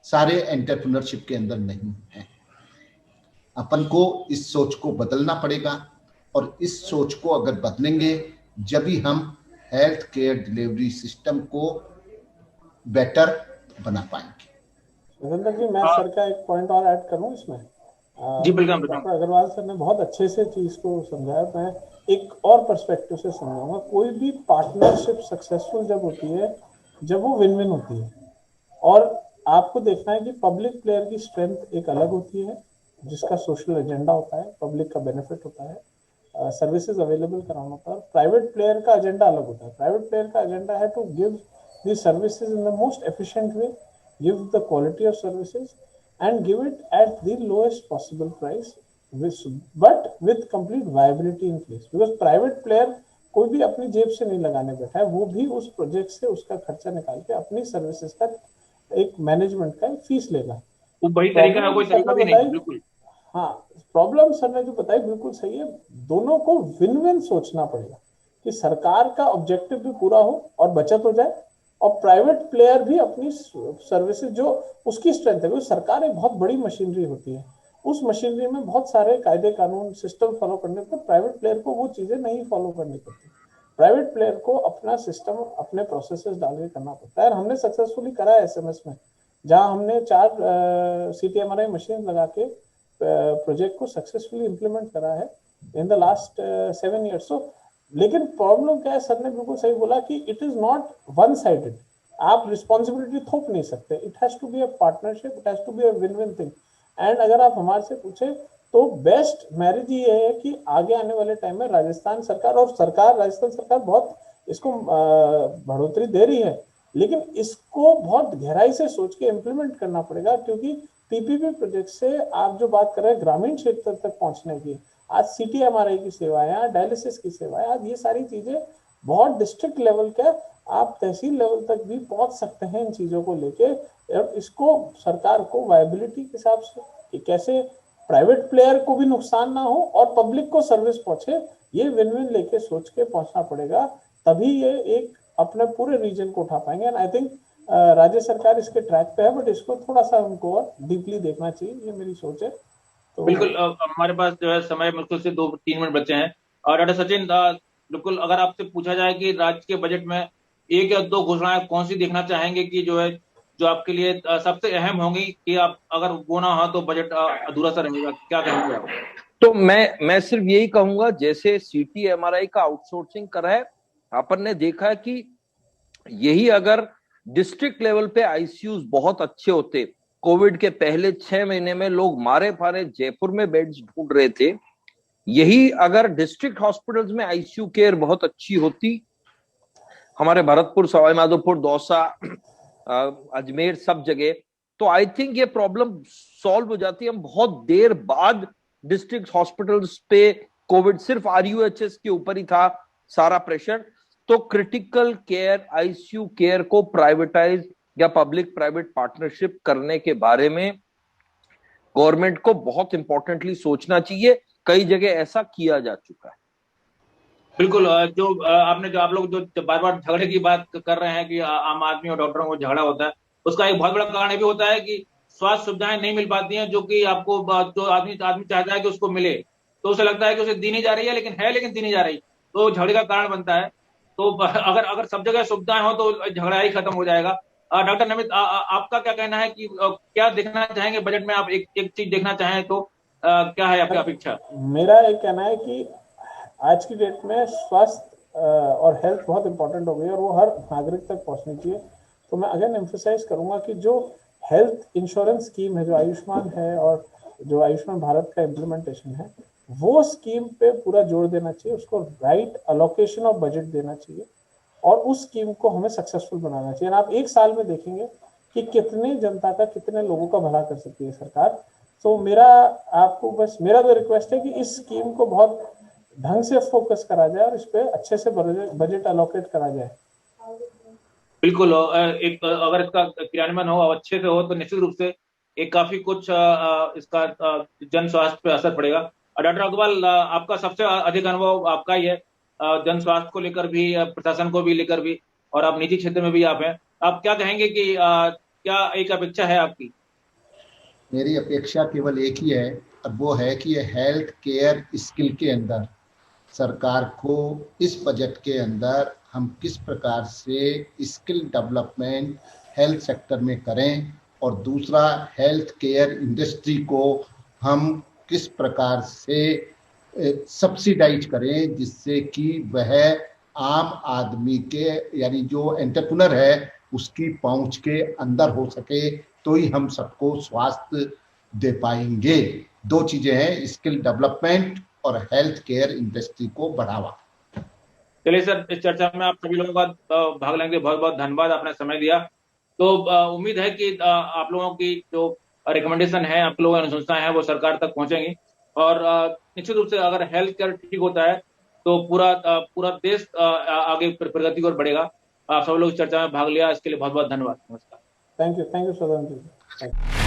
सारे एंटरप्रेन्योरशिप के अंदर नहीं है। अपन को इस सोच को बदलना पड़ेगा और इस सोच को अगर बदलेंगे जब ही हम हेल्थ केयर डिलीवरी सिस्टम को बेटर बना पाएंगे। सुरेंद्र जी, मैं सर का एक पॉइंट और ऐड करूं इसमें। जी बिल्कुल। डॉक्टर अग्रवाल सर ने बहुत अच्छे से चीज को समझाया, मैं एक और पर्सपेक्टिव से समझाऊंगा। कोई भी पार्टनरशिप सक्सेसफुल जब होती है, जब वो विन विन होती है। और आपको देखना है कि पब्लिक प्लेयर की स्ट्रेंथ एक अलग होती है, जिसका सोशल एजेंडा होता है, पब्लिक का बेनिफिट होता है, सर्विसेज अवेलेबल कराना होता है। प्राइवेट प्लेयर का एजेंडा अलग होता है। प्राइवेट प्लेयर का एजेंडा है to give the services in the most efficient way, give the quality of services and give it at the lowest possible price, but with complete viability in place, because private player कोई भी अपनी जेब से नहीं लगाने बैठा है, वो भी उस प्रोजेक्ट से उसका खर्चा निकाल के अपनी सर्विसेज का एक मैनेजमेंट का फीस लेगा। वो वही तरीका है, कोई तरीका भी नहीं। बिल्कुल हाँ, प्रॉब्लम सर ने जो बताई बिल्कुल सही है। दोनों को विन विन सोचना पड़ेगा कि सरकार का ऑब्जेक्टिव भी पूरा हो और बचत हो जाए, और प्राइवेट प्लेयर भी अपनी सर्विसेज जो उसकी स्ट्रेंथ है, क्योंकि सरकार एक बहुत बड़ी मशीनरी होती है, उस मशीनरी में बहुत सारे कायदे कानून सिस्टम फॉलो करने पर प्राइवेट प्लेयर को वो चीजें नहीं फॉलो करनी पड़ती। प्राइवेट प्लेयर को अपना सिस्टम, अपने प्रोसेसेस डाल के करना पड़ता है। और हमने सक्सेसफुली करा है एसएमएस में, जहां हमने 4 CTMRI मशीन लगा के प्रोजेक्ट को सक्सेसफुली इंप्लीमेंट करा है इन द लास्ट 7 years। सो लेकिन प्रॉब्लम क्या है, सर ने बिल्कुल सही बोला कि it is not one sided. आप रिस्पॉन्सिबिलिटी थोप नहीं सकते, it has to be a partnership, it has to be a win win thing. And अगर आप हमारे से पूछे तो बेस्ट मैरिज ये है कि आगे आने वाले टाइम में राजस्थान सरकार राजस्थान सरकार बहुत इसको बढ़ोतरी दे रही है, लेकिन इसको बहुत गहराई से सोच के इम्प्लीमेंट करना पड़ेगा, क्योंकि पीपीपी प्रोजेक्ट से आप जो बात कर रहे हैं ग्रामीण क्षेत्र तक पहुंचने की, आज CTMRI की सेवाएं, डायलिसिस की सेवाएं, आज ये सारी चीजें बहुत डिस्ट्रिक्ट लेवल के, आप तहसील लेवल तक भी पहुंच सकते हैं इन चीजों को लेके। इसको सरकार को वायबिलिटी के हिसाब से कि कैसे प्राइवेट प्लेयर को भी नुकसान ना हो और पब्लिक को सर्विस पहुंचे, ये विन विन लेके सोच के पहुंचना पड़ेगा, तभी ये एक अपने पूरे रीजन को उठा पाएंगे। एंड आई थिंक राज्य सरकार इसके ट्रैक पे है, बट इसको थोड़ा सा हमको और डीपली देखना चाहिए, ये मेरी सोच है। तो बिल्कुल हमारे पास जो है समय मुश्किल से 2-3 मिनट बचे हैं। और डॉक्टर सचिन, बिल्कुल अगर आपसे पूछा जाए कि राज्य के बजट में 1 या 2 घोषणाएं कौन सी देखना चाहेंगे कि जो है जो आपके लिए सबसे अहम होंगी, कि आप अगर वो ना हो तो बजट अधूरा सा रहेगा, क्या कहेंगे आप? तो मैं सिर्फ यही कहूंगा, जैसे CTMRI का आउटसोर्सिंग करा है, अपन ने देखा कि यही अगर डिस्ट्रिक्ट लेवल पे ICUs बहुत अच्छे होते, कोविड के पहले 6 महीने में लोग मारे फारे जयपुर में बेड्स ढूंढ रहे थे, यही अगर डिस्ट्रिक्ट हॉस्पिटल्स में ICU केयर बहुत अच्छी होती, हमारे भरतपुर, सवाई माधोपुर, दौसा, अजमेर, सब जगह, तो आई थिंक ये प्रॉब्लम सॉल्व हो जाती है। हम बहुत देर बाद डिस्ट्रिक्ट हॉस्पिटल्स पे कोविड, सिर्फ RUHS के ऊपर ही था सारा प्रेशर, तो क्रिटिकल केयर, ICU केयर को प्राइवेटाइज या पब्लिक प्राइवेट पार्टनरशिप करने के बारे में गवर्नमेंट को बहुत इंपॉर्टेंटली सोचना चाहिए। कई जगह ऐसा किया जा चुका है। बिल्कुल। जो आपने, जो आप लोग जो बार बार झगड़े की बात कर रहे हैं कि आम आदमी और डॉक्टरों को झगड़ा होता है, उसका एक बहुत बड़ा कारण ये भी होता है कि स्वास्थ्य सुविधाएं नहीं मिल पाती हैं, जो कि आपको, जो आदमी चाहता है कि उसको मिले, तो उसे लगता है कि उसे दी नहीं जा रही है, लेकिन दी नहीं जा रही, तो झगड़े का कारण बनता है। तो अगर सब जगह सुविधाएं हो तो झगड़ा ही खत्म हो जाएगा। डॉक्टर नमित, आपका क्या कहना है कि क्या देखना चाहेंगे बजट में? आप एक चीज देखना चाहें तो क्या है आपकी अपेक्षा? मेरा एक कहना है कि आज की डेट में स्वास्थ्य और हेल्थ बहुत इंपॉर्टेंट हो गई और वो हर नागरिक तक पहुंचनी चाहिए। तो मैं अगेन एम्फसाइज करूंगा कि जो हेल्थ इंश्योरेंस स्कीम है, जो आयुष्मान है और जो आयुष्मान भारत का इम्प्लीमेंटेशन है, वो स्कीम पे पूरा जोर देना चाहिए, उसको राइट अलोकेशन ऑफ बजट देना चाहिए और उस स्कीम को हमें सक्सेसफुल बनाना चाहिए। आप एक साल में देखेंगे कि कितने जनता का, कितने लोगों का भला कर सकती है सरकार। तो मेरा तो रिक्वेस्ट है कि इस स्कीम को बहुत ढंग से फोकस करा जाए और इस पे अच्छे से बजट अलोकेट करा जाए। बिल्कुल। एक अगर इसका क्रियान्वयन हो, अच्छे से हो, तो निश्चित रूप से एक काफी कुछ इसका जन स्वास्थ्य पे असर पड़ेगा। डॉक्टर अग्रवाल, आपका सबसे अधिक अनुभव आपका ही है जन स्वास्थ्य को लेकर भी, प्रशासन को भी लेकर भी, और आप निजी क्षेत्र में भी आप हैं। आप क्या कहेंगे कि क्या एक अपेक्षा है आपकी? मेरी अपेक्षा केवल एक ही है, और वो है कि ये हेल्थ केयर स्किल के अंदर सरकार को इस बजट के अंदर हम किस प्रकार से स्किल डेवलपमेंट हेल्थ सेक्टर में करें, और दूसरा हेल्थ केयर इंडस्ट्री को हम किस प्रकार से सब्सिडाइज करें, जिससे कि वह आम आदमी के, यानी जो एंटरप्रेन्योर है, उसकी पहुंच के अंदर हो सके, तो ही हम सबको स्वास्थ्य दे पाएंगे। दो चीजें हैं, स्किल डेवलपमेंट और हेल्थ केयर इंडस्ट्री को बढ़ावा। चलिए सर, इस चर्चा में आप सभी लोगों का भाग लेने के बहुत बहुत धन्यवाद, आपने समय दिया। तो उम्मीद है कि आप लोगों की जो रिकमेंडेशन है, आप लोगों की अनुशंसाएं हैं, वो सरकार तक पहुंचेंगी। और निश्चित रूप से अगर हेल्थ केयर ठीक होता है तो पूरा देश आगे प्रगति की ओर बढ़ेगा। आप सब लोग इस चर्चा में भाग लिया, इसके लिए बहुत बहुत धन्यवाद। नमस्कार। थैंक यू सदन जी।